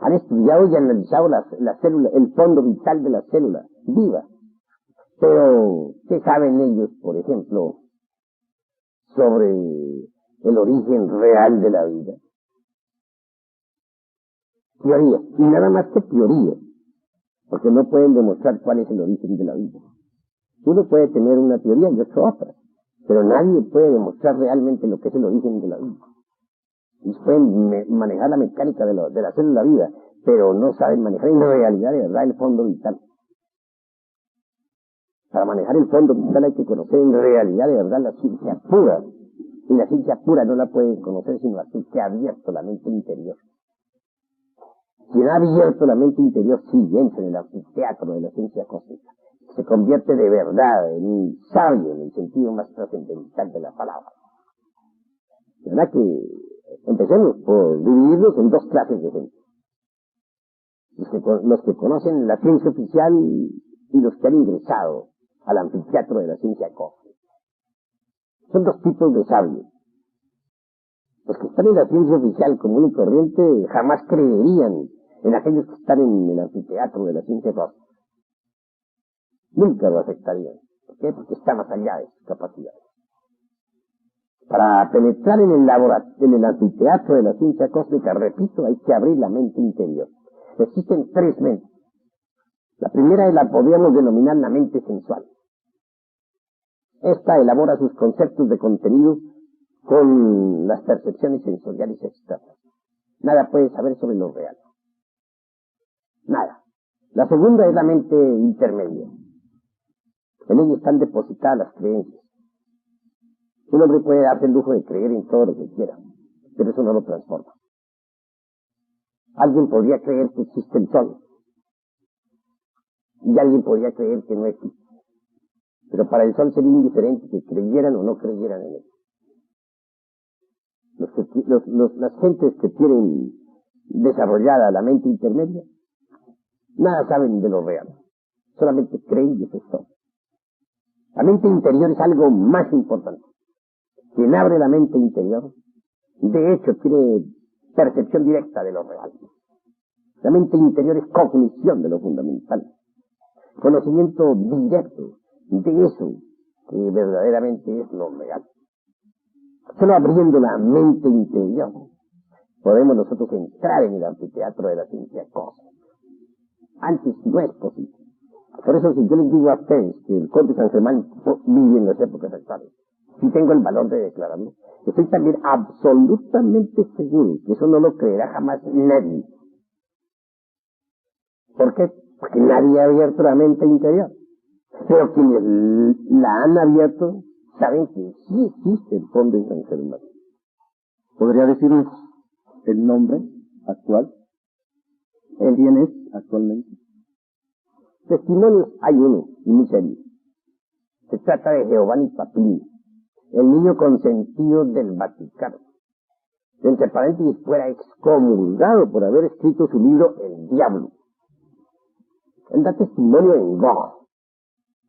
han estudiado y analizado la célula, el fondo vital de la célula viva. Pero, ¿qué saben ellos, por ejemplo, sobre el origen real de la vida? Teoría, y nada más que teoría, porque no pueden demostrar cuál es el origen de la vida. Uno puede tener una teoría y otro otra, pero nadie puede demostrar realmente lo que es el origen de la vida. Ellos pueden manejar la mecánica de la célula viva, pero no saben manejar en realidad de verdad el fondo vital. Para manejar el fondo vital hay que conocer en realidad de verdad la ciencia pura. Y la ciencia pura no la pueden conocer sino aquel que ha abierto la mente interior. Quien ha abierto la mente interior sí entra en el anfiteatro de la ciencia cósmica. Se convierte de verdad en un sabio en el sentido más trascendental de la palabra. De verdad que empecemos por dividirnos en dos clases de gente. Los que conocen la ciencia oficial y los que han ingresado al anfiteatro de la ciencia cósmica. Son dos tipos de sabios. Los que están en la ciencia oficial común y corriente jamás creerían en aquellos que están en el anfiteatro de la ciencia cósmica. Nunca lo aceptarían. ¿Por qué? Porque está más allá de sus capacidades. Para penetrar en el anfiteatro de la ciencia cósmica, repito, hay que abrir la mente interior. Existen tres mentes. La primera la podríamos denominar la mente sensual. Esta elabora sus conceptos de contenido con las percepciones sensoriales externas. Nada puede saber sobre lo real. Nada. La segunda es la mente intermedia. En ella están depositadas las creencias. Un hombre puede darse el lujo de creer en todo lo que quiera, pero eso no lo transforma. Alguien podría creer que existe el sol, y alguien podría creer que no existe. Pero para el sol sería indiferente que creyeran o no creyeran en él. Las gentes que tienen desarrollada la mente intermedia, nada saben de lo real. Solamente creen y eso es todo. La mente interior es algo más importante. Quien abre la mente interior, de hecho, tiene percepción directa de lo real. La mente interior es cognición de lo fundamental. Conocimiento directo de eso que verdaderamente es lo real. Solo abriendo la mente interior podemos nosotros entrar en el anfiteatro de la ciencia cósmica. Antes no es posible. Por eso si yo les digo a ustedes que el conde San Germán vive en las épocas actuales, si tengo el valor de declararlo, estoy también absolutamente seguro que eso no lo creerá jamás nadie. ¿Por qué? Porque nadie ha abierto la mente interior. Pero quienes la han abierto saben que sí existe el conde San Germán. ¿Podría decirnos el nombre actual? ¿Quién es actualmente? Testimonios hay uno, y muy serio. Se trata de Giovanni Papini, el niño consentido del Vaticano. Entre paréntesis, fuera excomulgado por haber escrito su libro El Diablo. Él da testimonio en Gog.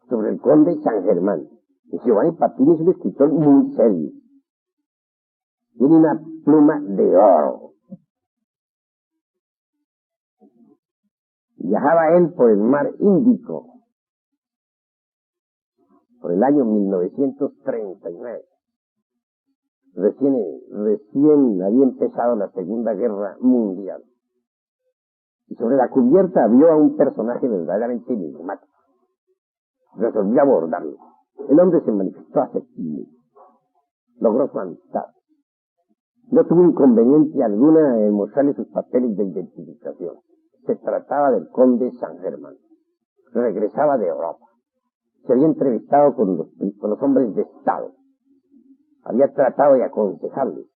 sobre el conde San Germán. Y Giovanni Papini es un escritor muy serio. Tiene una pluma de oro. Viajaba él por el mar Índico por el año 1939. Recién había empezado la Segunda Guerra Mundial. Y sobre la cubierta vio a un personaje verdaderamente enigmático. Resolvió abordarlo. El hombre se manifestó aceptable. Logró su amistad. No tuvo inconveniente alguna en mostrarle sus papeles de identificación. Se trataba del conde San Germán. Regresaba de Europa. Se había entrevistado con los hombres de Estado. Había tratado de aconsejarles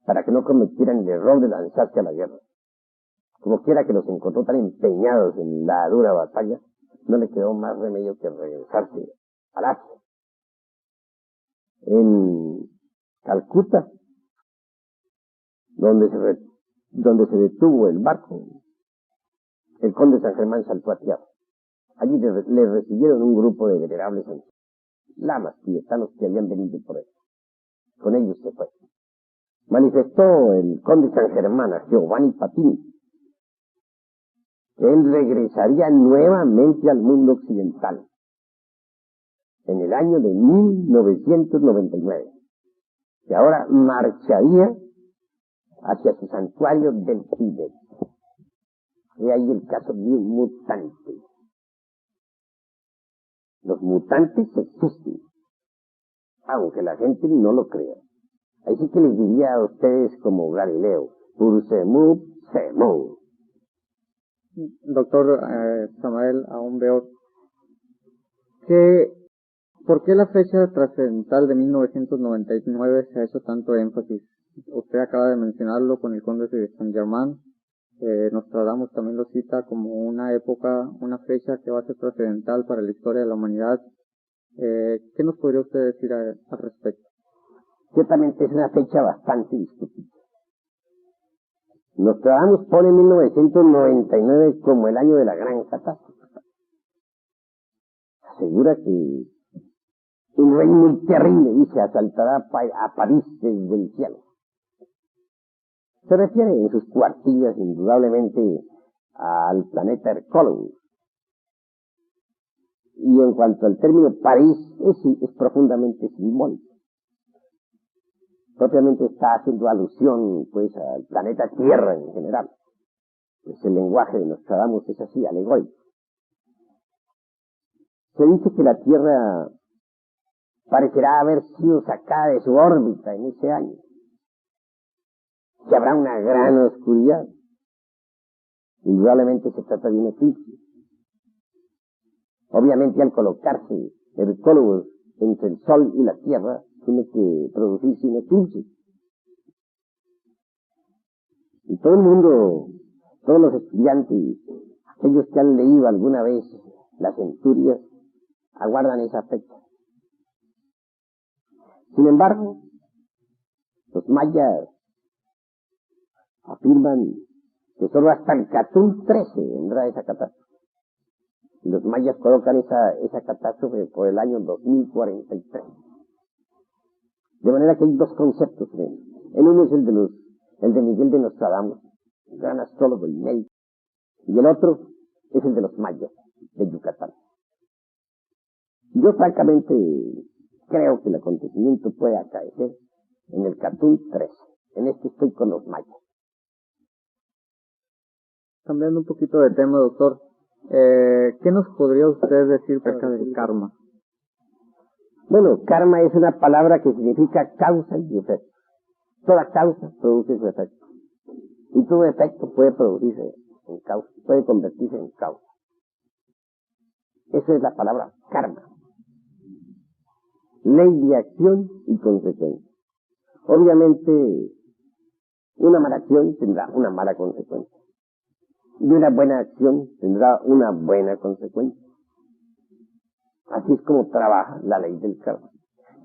para que no cometieran el error de lanzarse a la guerra. Como quiera que los encontró tan empeñados en la dura batalla, no le quedó más remedio que regresarse al Asia. En Calcuta, donde se detuvo el barco, el conde San Germán saltó a tierra. Allí le recibieron un grupo de venerables ancianos, lamas tibetanos que habían venido por él. Con ellos se fue. Manifestó el conde San Germán a Giovanni Papini que él regresaría nuevamente al mundo occidental en el año de 1999, que ahora marcharía hacia su santuario del Tíbet. He ahí el caso de un mutante. Los mutantes existen, aunque la gente no lo crea. Así que les diría a ustedes como Galileo, pour se move, se move. Doctor Samael Aún Weor, ¿por qué la fecha trascendental de 1999 se ha hecho tanto énfasis? Usted acaba de mencionarlo con el conde de San Germán. Nostradamus también lo cita como una época, una fecha que va a ser trascendental para la historia de la humanidad. ¿Qué nos podría usted decir al respecto? Ciertamente es una fecha bastante discutida. Nostradamus pone 1999 como el año de la gran catástrofe. Asegura que un rey muy terrible, dice, asaltará a París desde el cielo. Se refiere en sus cuartillas indudablemente al planeta Hercólogos. Y en cuanto al término París, es profundamente simbólico. Propiamente está haciendo alusión, pues, al planeta Tierra en general. Pues el lenguaje de Nostradamus es así, alegórico. Se dice que la Tierra parecerá haber sido sacada de su órbita en ese año, que habrá una gran oscuridad. Indudablemente se trata de un eclipse. Obviamente al colocarse Hercólogos entre el Sol y la Tierra, tiene que producirse un eclipse. Y todo el mundo, todos los estudiantes, aquellos que han leído alguna vez las centurias, aguardan esa fecha. Sin embargo, los mayas afirman que solo hasta el Catún 13 vendrá esa catástrofe. Y los mayas colocan esa catástrofe por el año 2043. De manera que hay dos conceptos. El uno es el de Miguel de Nostradamus, gran astrólogo y médico, y el otro es el de los mayas de Yucatán. Yo francamente creo que el acontecimiento puede acaecer en el Catún 13. En este estoy con los mayas. Cambiando un poquito de tema, doctor, ¿qué nos podría usted decir acerca del karma? Bueno, karma es una palabra que significa causa y efecto. Toda causa produce su efecto. Y todo efecto puede producirse en causa, puede convertirse en causa. Esa es la palabra karma. Ley de acción y consecuencia. Obviamente, una mala acción tendrá una mala consecuencia. Y una buena acción tendrá una buena consecuencia. Así es como trabaja la ley del karma.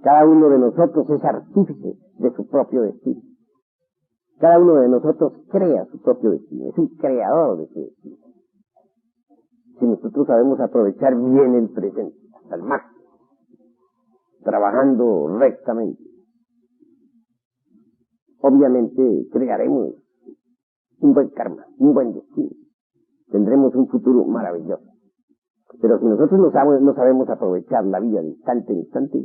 Cada uno de nosotros es artífice de su propio destino. Cada uno de nosotros crea su propio destino, es un creador de su destino. Si nosotros sabemos aprovechar bien el presente. hasta el máximo, trabajando rectamente. Obviamente crearemos un buen karma, un buen destino. Tendremos un futuro maravilloso. Pero si nosotros no sabemos aprovechar la vida de instante en instante,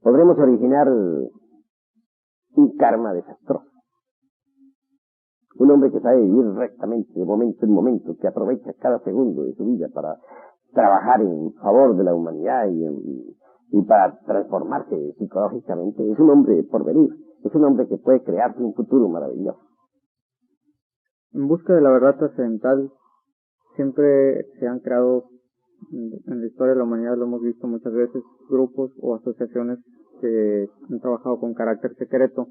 podremos originar un karma desastroso. Un hombre que sabe vivir rectamente, de momento en momento, que aprovecha cada segundo de su vida para trabajar en favor de la humanidad y para transformarse psicológicamente, es un hombre por venir, es un hombre que puede crearse un futuro maravilloso. En busca de la verdad trascendental, siempre se han creado, en la historia de la humanidad lo hemos visto muchas veces, grupos o asociaciones que han trabajado con carácter secreto.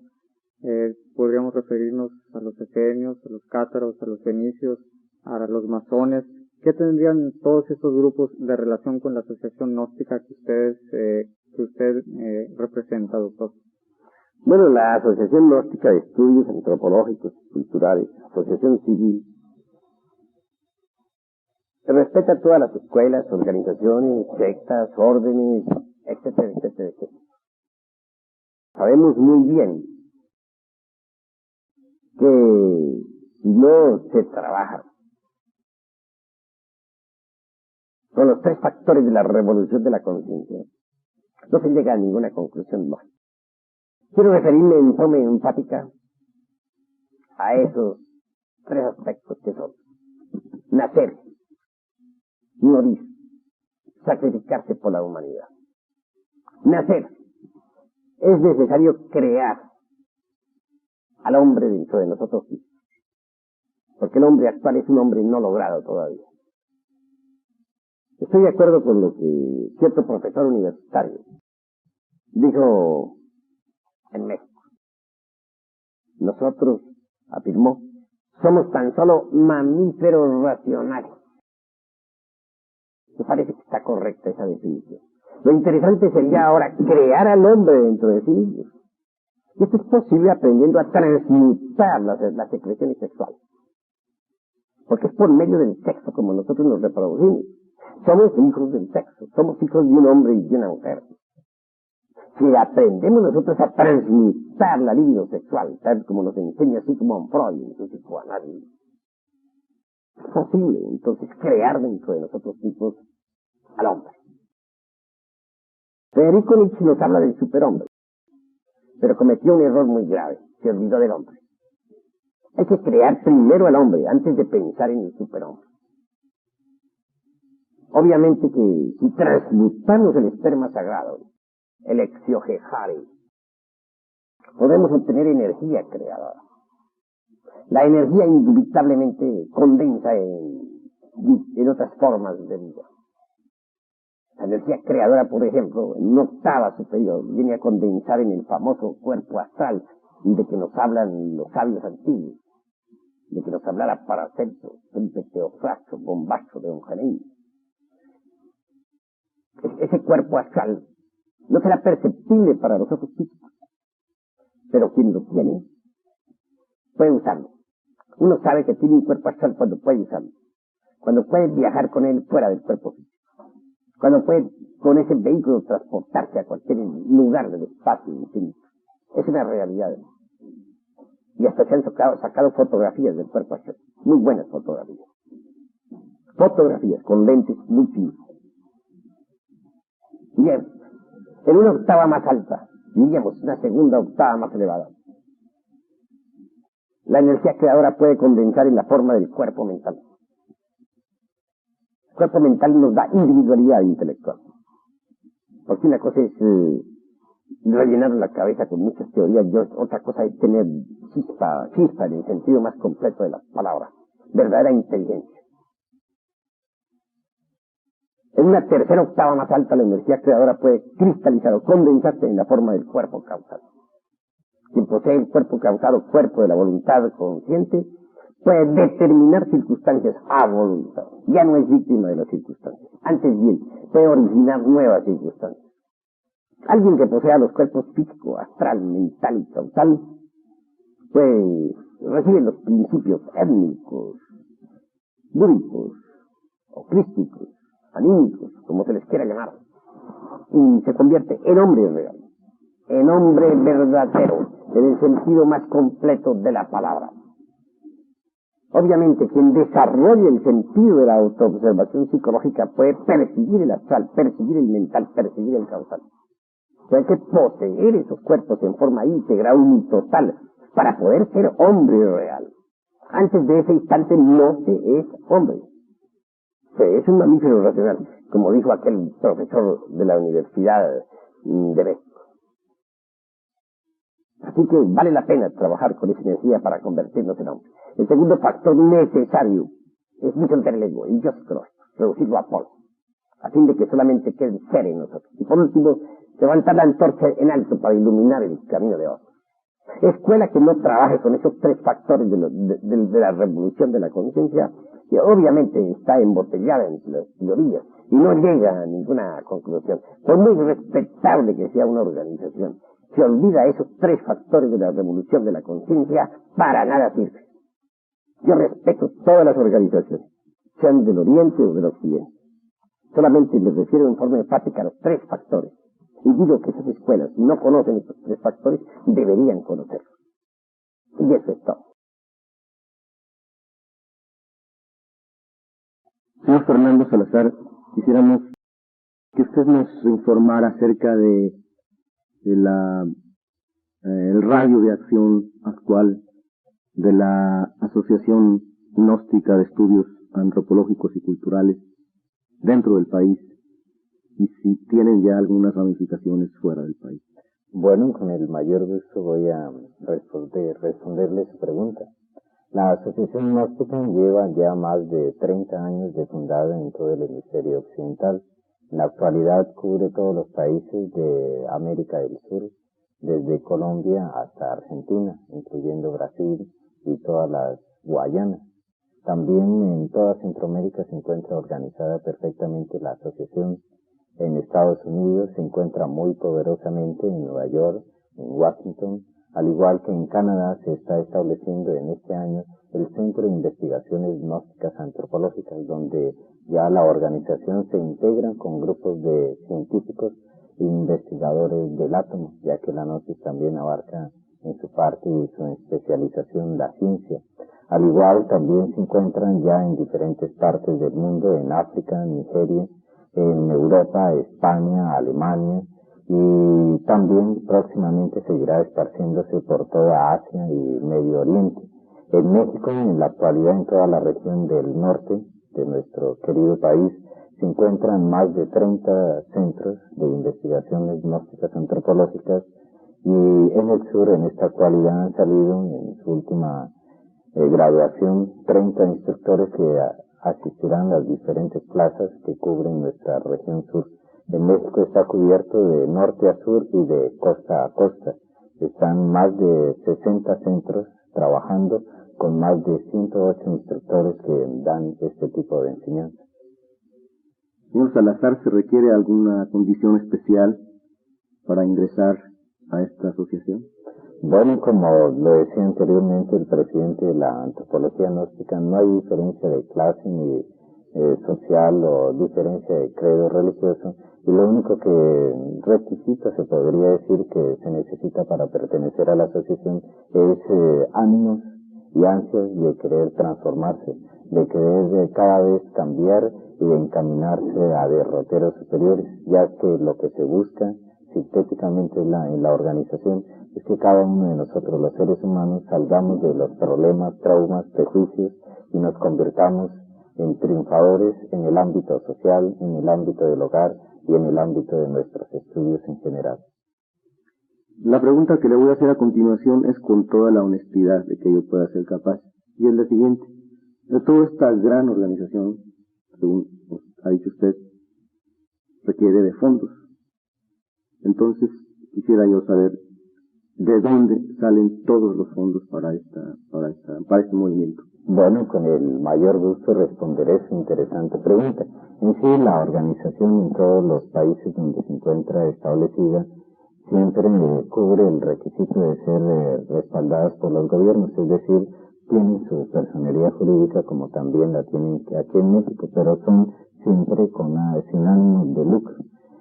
Podríamos referirnos a los esenios, a los cátaros, a los fenicios, a los masones. ¿Qué tendrían todos estos grupos de relación con la asociación gnóstica que usted representa, doctor? Bueno, la Asociación Gnóstica de Estudios Antropológicos y Culturales, asociación civil, respeta todas las escuelas, organizaciones, sectas, órdenes, etcétera, etcétera, etcétera. Sabemos muy bien que si no se trabaja con los tres factores de la revolución de la conciencia, no se llega a ninguna conclusión lógica. Quiero referirme en forma enfática a esos tres aspectos que son: nacer, morir, sacrificarse por la humanidad. Nacer. Es necesario crear al hombre dentro de nosotros mismos, porque el hombre actual es un hombre no logrado todavía. Estoy de acuerdo con lo que cierto profesor universitario dijo en México. Nosotros, afirmó, somos tan solo mamíferos racionales. Me parece que está correcta esa definición. Lo interesante sería ahora crear al hombre dentro de sí mismo. Y esto es posible aprendiendo a transmutar las secreciones sexuales. Porque es por medio del sexo como nosotros nos reproducimos. Somos hijos del sexo, somos hijos de un hombre y de una mujer. Si aprendemos nosotros a transmutar la libido sexual, tal como nos enseña Sigmund Freud en su psicoanálisis, es posible entonces crear dentro de nosotros mismos al hombre. Federico Nietzsche nos habla del superhombre, pero cometió un error muy grave, se olvidó del hombre. Hay que crear primero al hombre antes de pensar en el superhombre. Obviamente que si transmutamos el esperma sagrado, el exiogeare, podemos obtener energía creadora. La energía indubitablemente condensa en otras formas de vida. La energía creadora, por ejemplo, en una octava superior, viene a condensar en el famoso cuerpo astral de que nos hablan los sabios antiguos, de que nos hablara Paracelso, Felipe Teofrasto, Bombacho de Ongenay. Ese cuerpo astral no será perceptible para los ojos físicos, pero quien lo tiene puede usarlo. Uno sabe que tiene un cuerpo astral cuando puede usarlo, cuando puede viajar con él fuera del cuerpo físico, cuando puede con ese vehículo transportarse a cualquier lugar del espacio infinito. Es una realidad. Y hasta se han sacado fotografías del cuerpo astral, muy buenas fotografías. Fotografías con lentes muy finas. Bien, en una octava más alta, diríamos una segunda octava más elevada, la energía creadora puede condensar en la forma del cuerpo mental. El cuerpo mental nos da individualidad intelectual. Porque una cosa es rellenar la cabeza con muchas teorías, y otra cosa es tener chispa en el sentido más completo de la palabra, verdadera inteligencia. En una tercera octava más alta, la energía creadora puede cristalizar o condensarse en la forma del cuerpo causal. Quien posee el cuerpo causado, cuerpo de la voluntad consciente, puede determinar circunstancias a voluntad. Ya no es víctima de las circunstancias. Antes bien, puede originar nuevas circunstancias. Alguien que posea los cuerpos físico, astral, mental y causal, pues recibe los principios étnicos, búdicos o crísticos, anímicos, como se les quiera llamar, y se convierte en hombre real, en hombre verdadero, en el sentido más completo de la palabra. Obviamente, quien desarrolla el sentido de la autoobservación psicológica puede percibir el astral, percibir el mental, percibir el causal. O sea, hay que poseer esos cuerpos en forma íntegra, total, para poder ser hombre real. Antes de ese instante no se es hombre. Se es un mamífero racional, como dijo aquel profesor de la Universidad de México. Así que vale la pena trabajar con esa energía para convertirnos en hombre. El segundo factor necesario es misionter el ego, el yo psicológico, reducirlo a polvo, a fin de que solamente quede ser en nosotros. Y por último, levantar la antorcha en alto para iluminar el camino de otros. Escuela que no trabaje con esos tres factores de la revolución de la conciencia, que obviamente está embotellada en las teorías y no llega a ninguna conclusión. Por muy respetable que sea una organización, se olvida esos tres factores de la revolución de la conciencia, para nada sirve. Yo respeto todas las organizaciones, sean del Oriente o del Occidente. Solamente les refiero en forma enfática a los tres factores. Y digo que esas escuelas, si no conocen estos tres factores, deberían conocerlos. Y eso es todo. Señor Fernando Salazar, quisiéramos que usted nos informara acerca de el radio de acción actual de la Asociación Gnóstica de Estudios Antropológicos y Culturales dentro del país, y si tienen ya algunas ramificaciones fuera del país. Bueno, con el mayor gusto voy a responderle su pregunta. La Asociación Gnóstica lleva ya más de 30 años de fundada en todo el hemisferio occidental. En la actualidad cubre todos los países de América del Sur, desde Colombia hasta Argentina, incluyendo Brasil y todas las Guayanas. También en toda Centroamérica se encuentra organizada perfectamente la asociación. En Estados Unidos se encuentra muy poderosamente en Nueva York, en Washington, al igual que en Canadá se está estableciendo en este año el Centro de Investigaciones Gnósticas Antropológicas, donde ya la organización se integra con grupos de científicos e investigadores del átomo, ya que la gnosis también abarca en su parte y su especialización la ciencia. Al igual también se encuentran ya en diferentes partes del mundo, en África, en Nigeria, en Europa, España, Alemania, y también próximamente seguirá esparciéndose por toda Asia y Medio Oriente. En México, en la actualidad, en toda la región del norte de nuestro querido país, se encuentran más de 30 centros de investigaciones gnósticas antropológicas, y en el sur, en esta actualidad, han salido en su última graduación 30 instructores que asistirán a las diferentes plazas que cubren nuestra región sur. En México está cubierto de norte a sur y de costa a costa. Están más de 60 centros trabajando con más de 108 instructores que dan este tipo de enseñanza. Señor Salazar, ¿se requiere alguna condición especial para ingresar a esta asociación? Bueno, como lo decía anteriormente el presidente de la antropología gnóstica, no hay diferencia de clase ni social o diferencia de credo religioso, y lo único requisito se podría decir que se necesita para pertenecer a la asociación es ánimos y ansias de querer transformarse, de querer cada vez cambiar y de encaminarse a derroteros superiores, ya que lo que se busca sintéticamente en la organización es que cada uno de nosotros, los seres humanos, salgamos de los problemas, traumas, prejuicios y nos convirtamos en triunfadores en el ámbito social, en el ámbito del hogar y en el ámbito de nuestros estudios en general. La pregunta que le voy a hacer a continuación es con toda la honestidad de que yo pueda ser capaz, y es la siguiente. De toda esta gran organización, según ha dicho usted, requiere de fondos. Entonces, quisiera yo saber de dónde salen todos los fondos para este movimiento. Bueno, con el mayor gusto responderé su interesante pregunta. En sí, la organización en todos los países donde se encuentra establecida siempre cubre el requisito de ser respaldadas por los gobiernos, es decir, tienen su personería jurídica como también la tienen aquí en México, pero son siempre sin ánimo de lucro.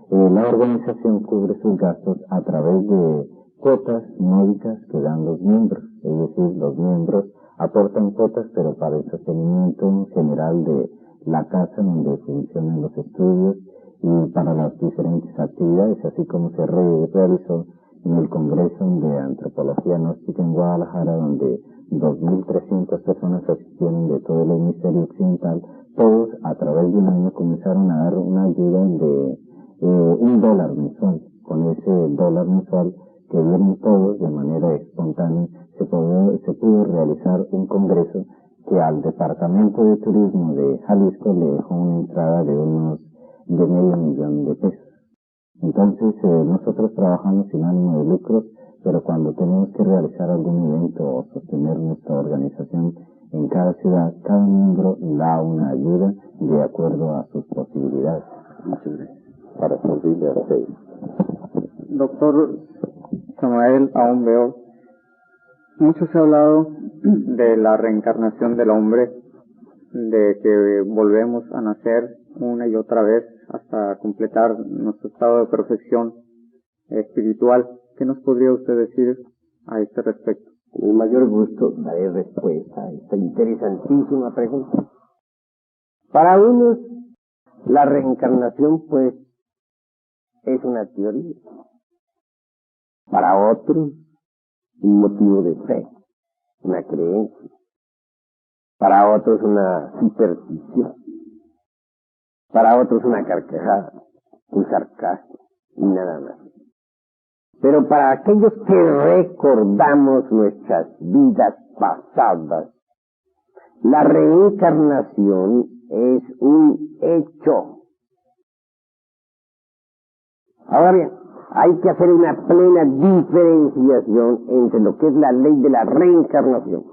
La organización cubre sus gastos a través de cuotas módicas que dan los miembros, es decir, los miembros aportan cuotas, pero para el sostenimiento general de la casa donde funcionan los estudios y para las diferentes actividades, así como se realizó en el Congreso de Antropología Gnóstica en Guadalajara, donde 2.300 personas asistieron de todo el hemisferio occidental. Todos a través de un año comenzaron a dar una ayuda de $1 mensual. Con ese $1 mensual que dieron todos de manera espontánea, se pudo realizar un congreso que al Departamento de Turismo de Jalisco le dejó una entrada de $500,000 pesos. Entonces nosotros trabajamos sin ánimo de lucro, pero cuando tenemos que realizar algún evento o sostener nuestra organización en cada ciudad, cada miembro da una ayuda de acuerdo a sus posibilidades. Muchas gracias. Para servirle a ustedes. Doctor Samael Aún Weor, mucho se ha hablado de la reencarnación del hombre, de que volvemos a nacer una y otra vez hasta completar nuestro estado de perfección espiritual. ¿Qué nos podría usted decir a este respecto? Con el mayor gusto daré respuesta a esta interesantísima pregunta. Para unos, la reencarnación, pues, es una teoría. Para otros, un motivo de fe, una creencia. Para otros, una superstición. Para otros, una carcajada, un sarcasmo, y nada más. Pero para aquellos que recordamos nuestras vidas pasadas, la reencarnación es un hecho. Ahora bien, hay que hacer una plena diferenciación entre lo que es la ley de la reencarnación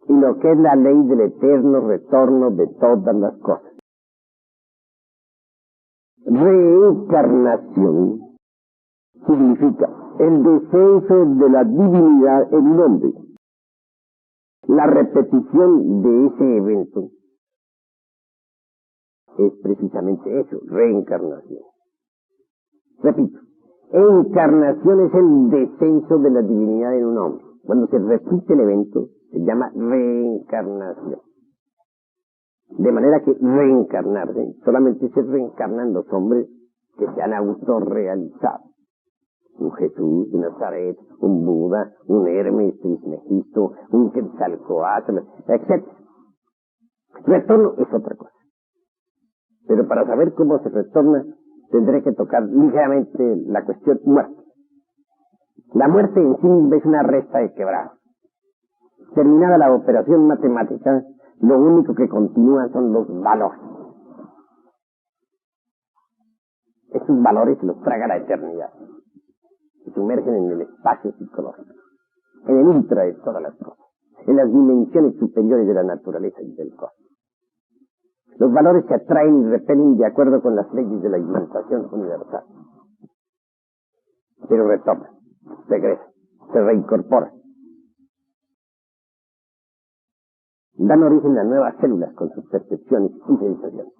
y lo que es la ley del eterno retorno de todas las cosas. Reencarnación significa el descenso de la divinidad en un hombre. La repetición de ese evento es precisamente eso, reencarnación. Repito, encarnación es el descenso de la divinidad en un hombre. Cuando se repite el evento, se llama reencarnación. De manera que reencarnarse solamente se reencarnan los hombres que se han autorrealizado. Un Jesús de Nazaret, un Buda, un Hermes Trismegisto, un Quetzalcóatl, etc. Retorno es otra cosa. Pero para saber cómo se retorna, tendré que tocar ligeramente la cuestión muerte. La muerte en sí misma es una resta de quebrados. Terminada la operación matemática, lo único que continúa son los valores. Esos valores los traga la eternidad. Se sumergen en el espacio psicológico, en el intra de todas las cosas, en las dimensiones superiores de la naturaleza y del cosmos. Los valores se atraen y repelen de acuerdo con las leyes de la imantación universal. Pero retornan, regresan, se reincorporan. Dan origen a nuevas células con sus percepciones y sensaciones.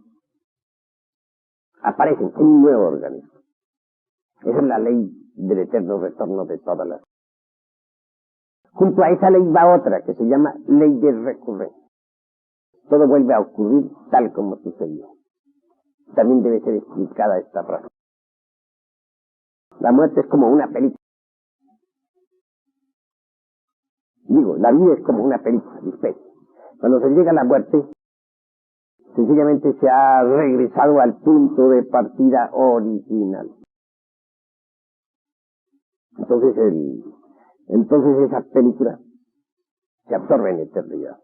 Aparecen en un nuevo organismo. Esa es la ley del eterno retorno de todas las. Junto a esa ley va otra que se llama ley de recurrencia. Todo vuelve a ocurrir tal como sucedió. También debe ser explicada esta razón. La muerte es como una película. Digo, la vida es como una película, dispense. Cuando se llega a la muerte, sencillamente se ha regresado al punto de partida original. Entonces esa película se absorbe en eternidad.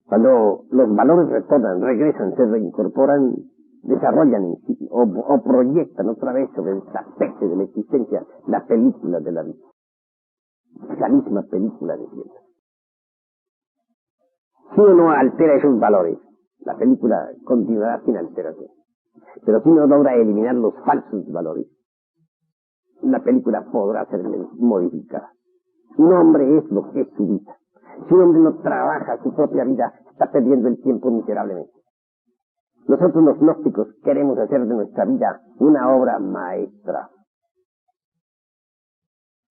Cuando los valores retornan, regresan, se reincorporan, desarrollan en sí, o proyectan otra vez sobre el tapete de la existencia la película de la vida. Esa misma película de vida. Si uno altera esos valores, la película continuará sin alteración. Pero si uno logra eliminar los falsos valores, la película podrá ser modificada. Un hombre es lo que es su vida. Si un hombre no trabaja su propia vida, está perdiendo el tiempo miserablemente. Nosotros los gnósticos queremos hacer de nuestra vida una obra maestra.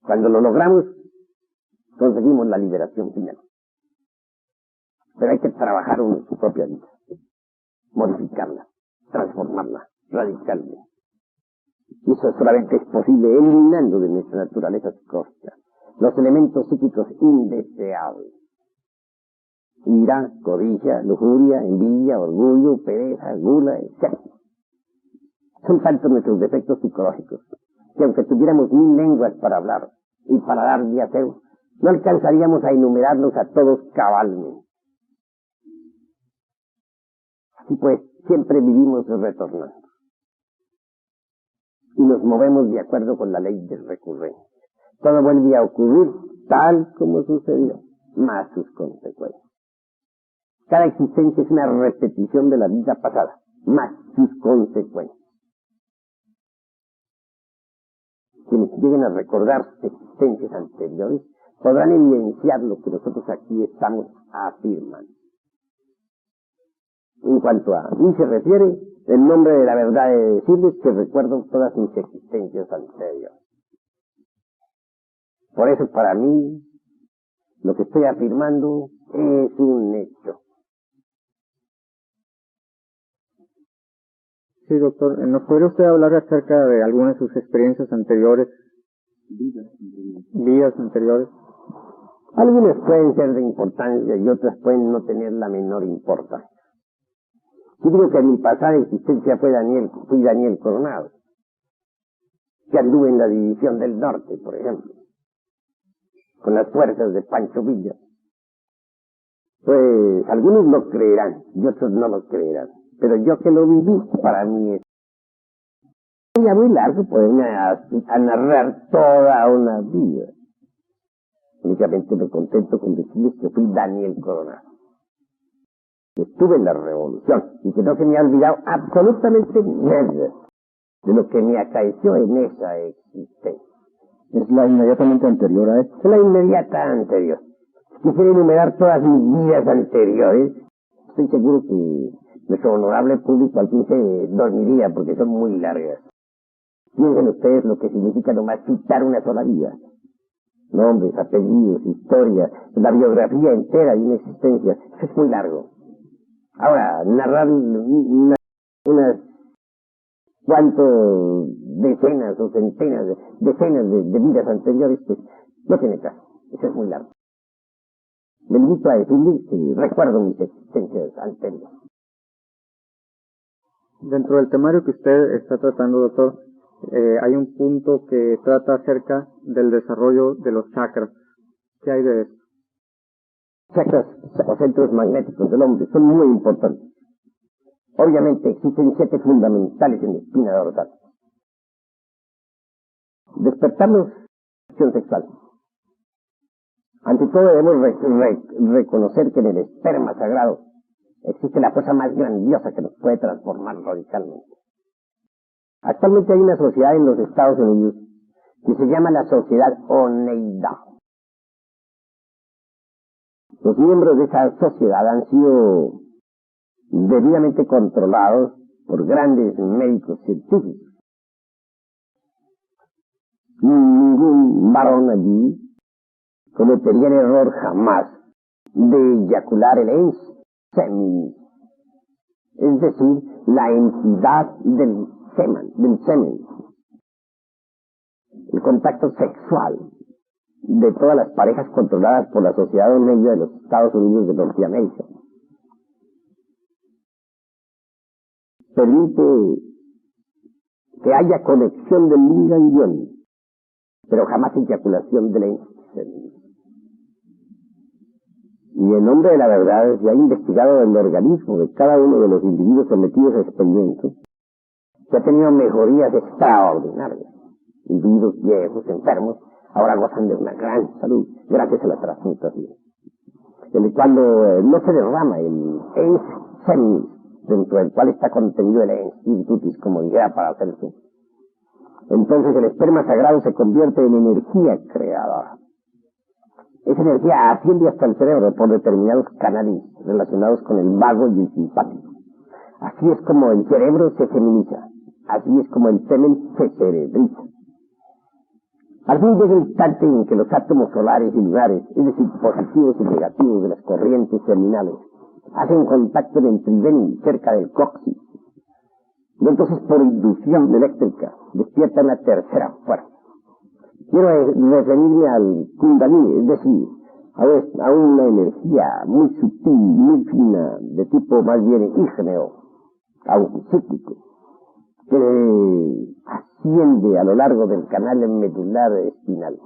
Cuando lo logramos, conseguimos la liberación final. Pero hay que trabajar en su propia vida, modificarla, transformarla radicalmente. Y eso solamente es posible eliminando de nuestra naturaleza psicológica los elementos psíquicos indeseables. Ira, codicia, lujuria, envidia, orgullo, pereza, gula, etc. Son tantos nuestros defectos psicológicos que aunque tuviéramos 1000 lenguas para hablar y para dar de hacer, no alcanzaríamos a enumerarlos a todos cabalmente. Así pues, siempre vivimos retornando. Y nos movemos de acuerdo con la ley de recurrencia. Todo vuelve a ocurrir tal como sucedió, más sus consecuencias. Cada existencia es una repetición de la vida pasada, más sus consecuencias. Quienes lleguen a recordar existencias anteriores podrán evidenciar lo que nosotros aquí estamos afirmando. En cuanto a mí se refiere, en nombre de la verdad de decirles que recuerdo todas mis existencias anteriores. Por eso para mí, lo que estoy afirmando es un hecho. Sí, doctor. ¿Nos podría usted hablar acerca de algunas de sus experiencias anteriores? Vidas anteriores. Algunas pueden ser de importancia y otras pueden no tener la menor importancia. Yo digo que en mi pasada existencia fui Daniel Coronado, que anduve en la División del Norte, por ejemplo, con las fuerzas de Pancho Villa. Pues algunos lo creerán y otros no lo creerán, pero yo que lo viví, para mí es sería muy largo poderme a narrar toda una vida. Únicamente me contento con decirles que fui Daniel Coronado. Estuve en la revolución y que no se me ha olvidado absolutamente nada de lo que me acaeció en esa existencia. Es la inmediatamente anterior a esto. Es la inmediata anterior. Si quisiera enumerar todas mis vidas anteriores, estoy seguro que nuestro honorable público al fin se dormiría porque son muy largas. Piensen ustedes lo que significa nomás citar una sola vida. Nombres, apellidos, historia, la biografía entera de una existencia. Eso es muy largo. Ahora, narrar unas cuantas decenas o centenas, decenas de vidas anteriores, pues no tiene caso. Eso es muy largo. Me limito a decirles que recuerdo mis existencias anteriores. Dentro del temario que usted está tratando, doctor, hay un punto que trata acerca del desarrollo de los chakras. ¿Qué hay de eso? Chakras o centros magnéticos del hombre son muy importantes. Obviamente existen 7 fundamentales en la espina dorsal. Despertarnos acción sexual. Ante todo debemos reconocer que en el esperma sagrado existe la fuerza más grandiosa que nos puede transformar radicalmente. Actualmente hay una sociedad en los Estados Unidos que se llama la Sociedad Oneida. Los miembros de esa sociedad han sido debidamente controlados por grandes médicos científicos. Ningún varón allí cometería el error jamás de eyacular el semen, es decir, la entidad del semen, el contacto sexual de todas las parejas controladas por la Sociedad Oneida de los Estados Unidos de Norteamérica. Permite que haya conexión del yin y yang, pero jamás eyaculación del semen. Y en nombre de la verdad se ha investigado el organismo de cada uno de los individuos sometidos a experimentos, que ha tenido mejorías extraordinarias. Individuos viejos, enfermos, ahora gozan de una gran salud gracias a la transmutación. Cuando no se derrama el semen, dentro del cual está contenido el espiritutis, como dijera para hacer eso, entonces el esperma sagrado se convierte en energía creadora. Esa energía asciende hasta el cerebro por determinados canales relacionados con el vago y el simpático. Así es como el cerebro se feminiza. Así es como el semen se cerebriza. Al fin llega el instante en que los átomos solares y lunares, es decir, positivos y negativos de las corrientes terminales, hacen contacto en el tridente cerca del coxis. Y entonces, por inducción eléctrica, despierta una tercera fuerza. Quiero referirme al Kundalini, es decir, a una energía muy sutil, muy fina, de tipo más bien ígneo, aunque cíclico, que asciende a lo largo del canal medular espinal.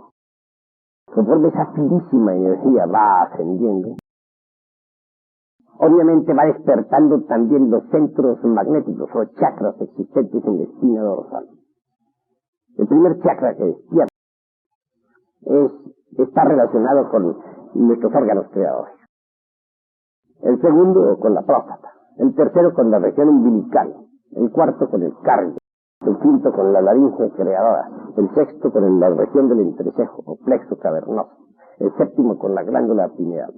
Conforme esa finísima energía va ascendiendo, obviamente va despertando también los centros magnéticos o chakras existentes en la espina dorsal. El primer chakra que despierta está relacionado con nuestros órganos creadores. El segundo con la próstata. El tercero con la región umbilical. El cuarto con el cardio. El quinto con la laringe creadora. El sexto con la región del entrecejo o plexo cavernoso. El séptimo con la glándula pineal.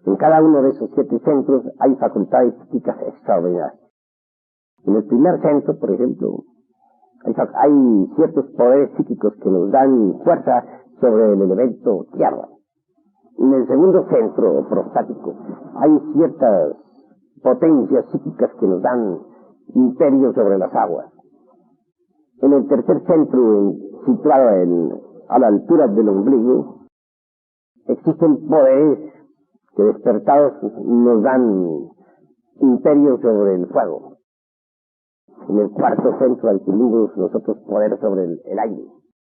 En cada uno de esos 7 centros hay facultades psíquicas extraordinarias. En el primer centro, por ejemplo, hay ciertos poderes psíquicos que nos dan fuerza sobre el elemento tierra. En el segundo centro prostático hay ciertas potencias psíquicas que nos dan imperio sobre las aguas. En el tercer centro, situado a la altura del ombligo, existen poderes que despertados nos dan imperio sobre el fuego. En el cuarto centro adquirimos nosotros poder sobre el aire.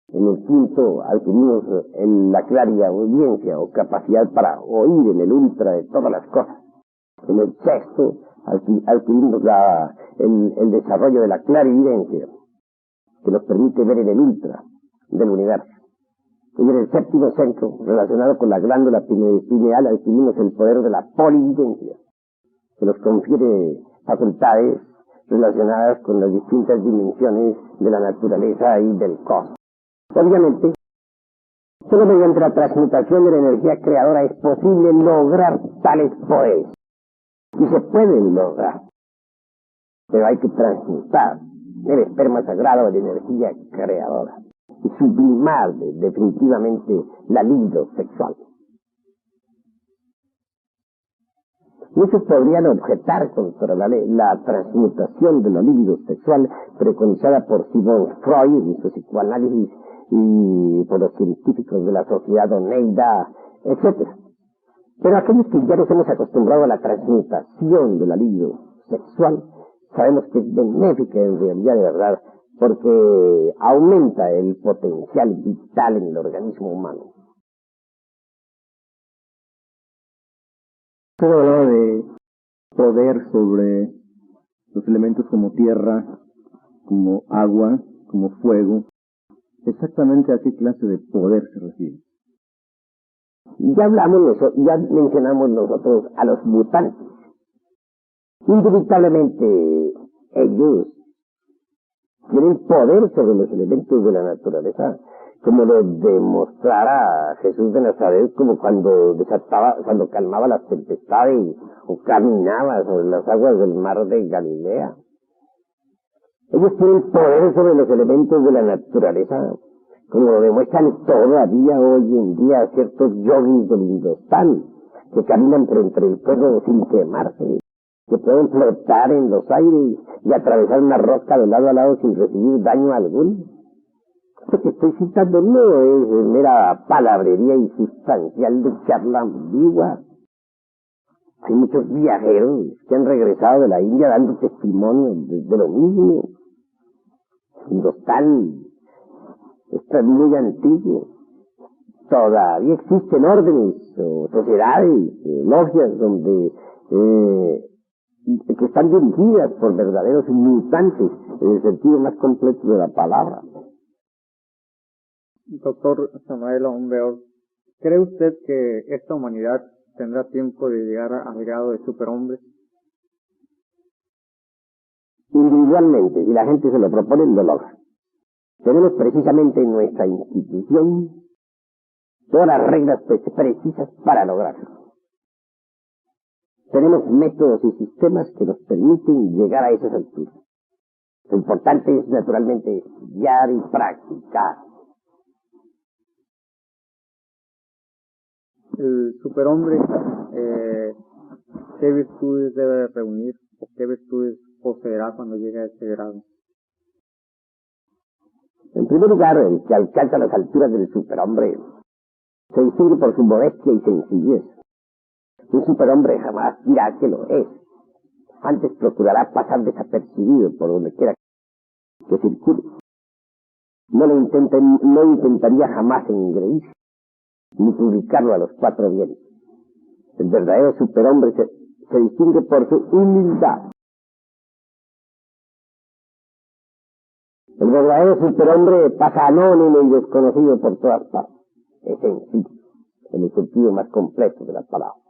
En el quinto adquirimos la clariaudiencia o capacidad para oír en el ultra de todas las cosas. En el sexto adquirimos el desarrollo de la clarividencia, que nos permite ver en el ultra del universo. Y en el séptimo centro, relacionado con la glándula pineal, adquirimos el poder de la polividencia, que nos confiere facultades relacionadas con las distintas dimensiones de la naturaleza y del cosmos. Obviamente, solo mediante la transmutación de la energía creadora es posible lograr tales poderes. Y se pueden lograr, pero hay que transmutar el esperma sagrado de energía creadora y sublimar definitivamente la libido sexual. Muchos podrían objetar contra la transmutación de la libido sexual preconizada por Sigmund Freud en su psicoanálisis y por los científicos de la sociedad Oneida, etc. Pero aquellos que ya nos hemos acostumbrado a la transmutación de la libido sexual, sabemos que es benéfica en realidad de verdad, porque aumenta el potencial vital en el organismo humano. Usted hablaba de poder sobre los elementos como tierra, como agua, como fuego. ¿Exactamente a qué clase de poder se refiere? Ya mencionamos nosotros a los mutantes. Indubitablemente ellos tienen poder sobre los elementos de la naturaleza, como lo demostrara Jesús de Nazaret, como cuando calmaba las tempestades o caminaba sobre las aguas del mar de Galilea. Ellos tienen poder sobre los elementos de la naturaleza, como lo demuestran todavía hoy en día ciertos yogis del Hindustán, que caminan por entre el fuego sin quemarse, que pueden flotar en los aires y atravesar una roca de lado a lado sin recibir daño alguno. Lo que estoy citando no es mera palabrería insustancial de charla ambigua. Hay muchos viajeros que han regresado de la India dando testimonio de lo mismo. Hindustán está muy antiguo. Todavía existen órdenes o sociedades, logias que están dirigidas por verdaderos mutantes en el sentido más completo de la palabra. Doctor Samael Aún Weor, ¿cree usted que esta humanidad tendrá tiempo de llegar al grado de superhombre? Individualmente, si la gente se lo propone, lo logra. Tenemos precisamente en nuestra institución todas las reglas precisas para lograrlo. Tenemos métodos y sistemas que nos permiten llegar a esas alturas. Lo importante es, naturalmente, estudiar y practicar. El superhombre, ¿qué virtudes debe reunir o qué virtudes poseerá cuando llegue a ese grado? En primer lugar, el que alcanza las alturas del superhombre se distingue por su modestia y sencillez. Un superhombre jamás dirá que lo es. Antes procurará pasar desapercibido por donde quiera que circule. No intentaría jamás engreírse, ni publicarlo a los cuatro vientos. El verdadero superhombre se distingue por su humildad. El verdadero superhombre pasa anónimo y desconocido por todas partes. Es sencillo, en el sentido más completo de la palabra.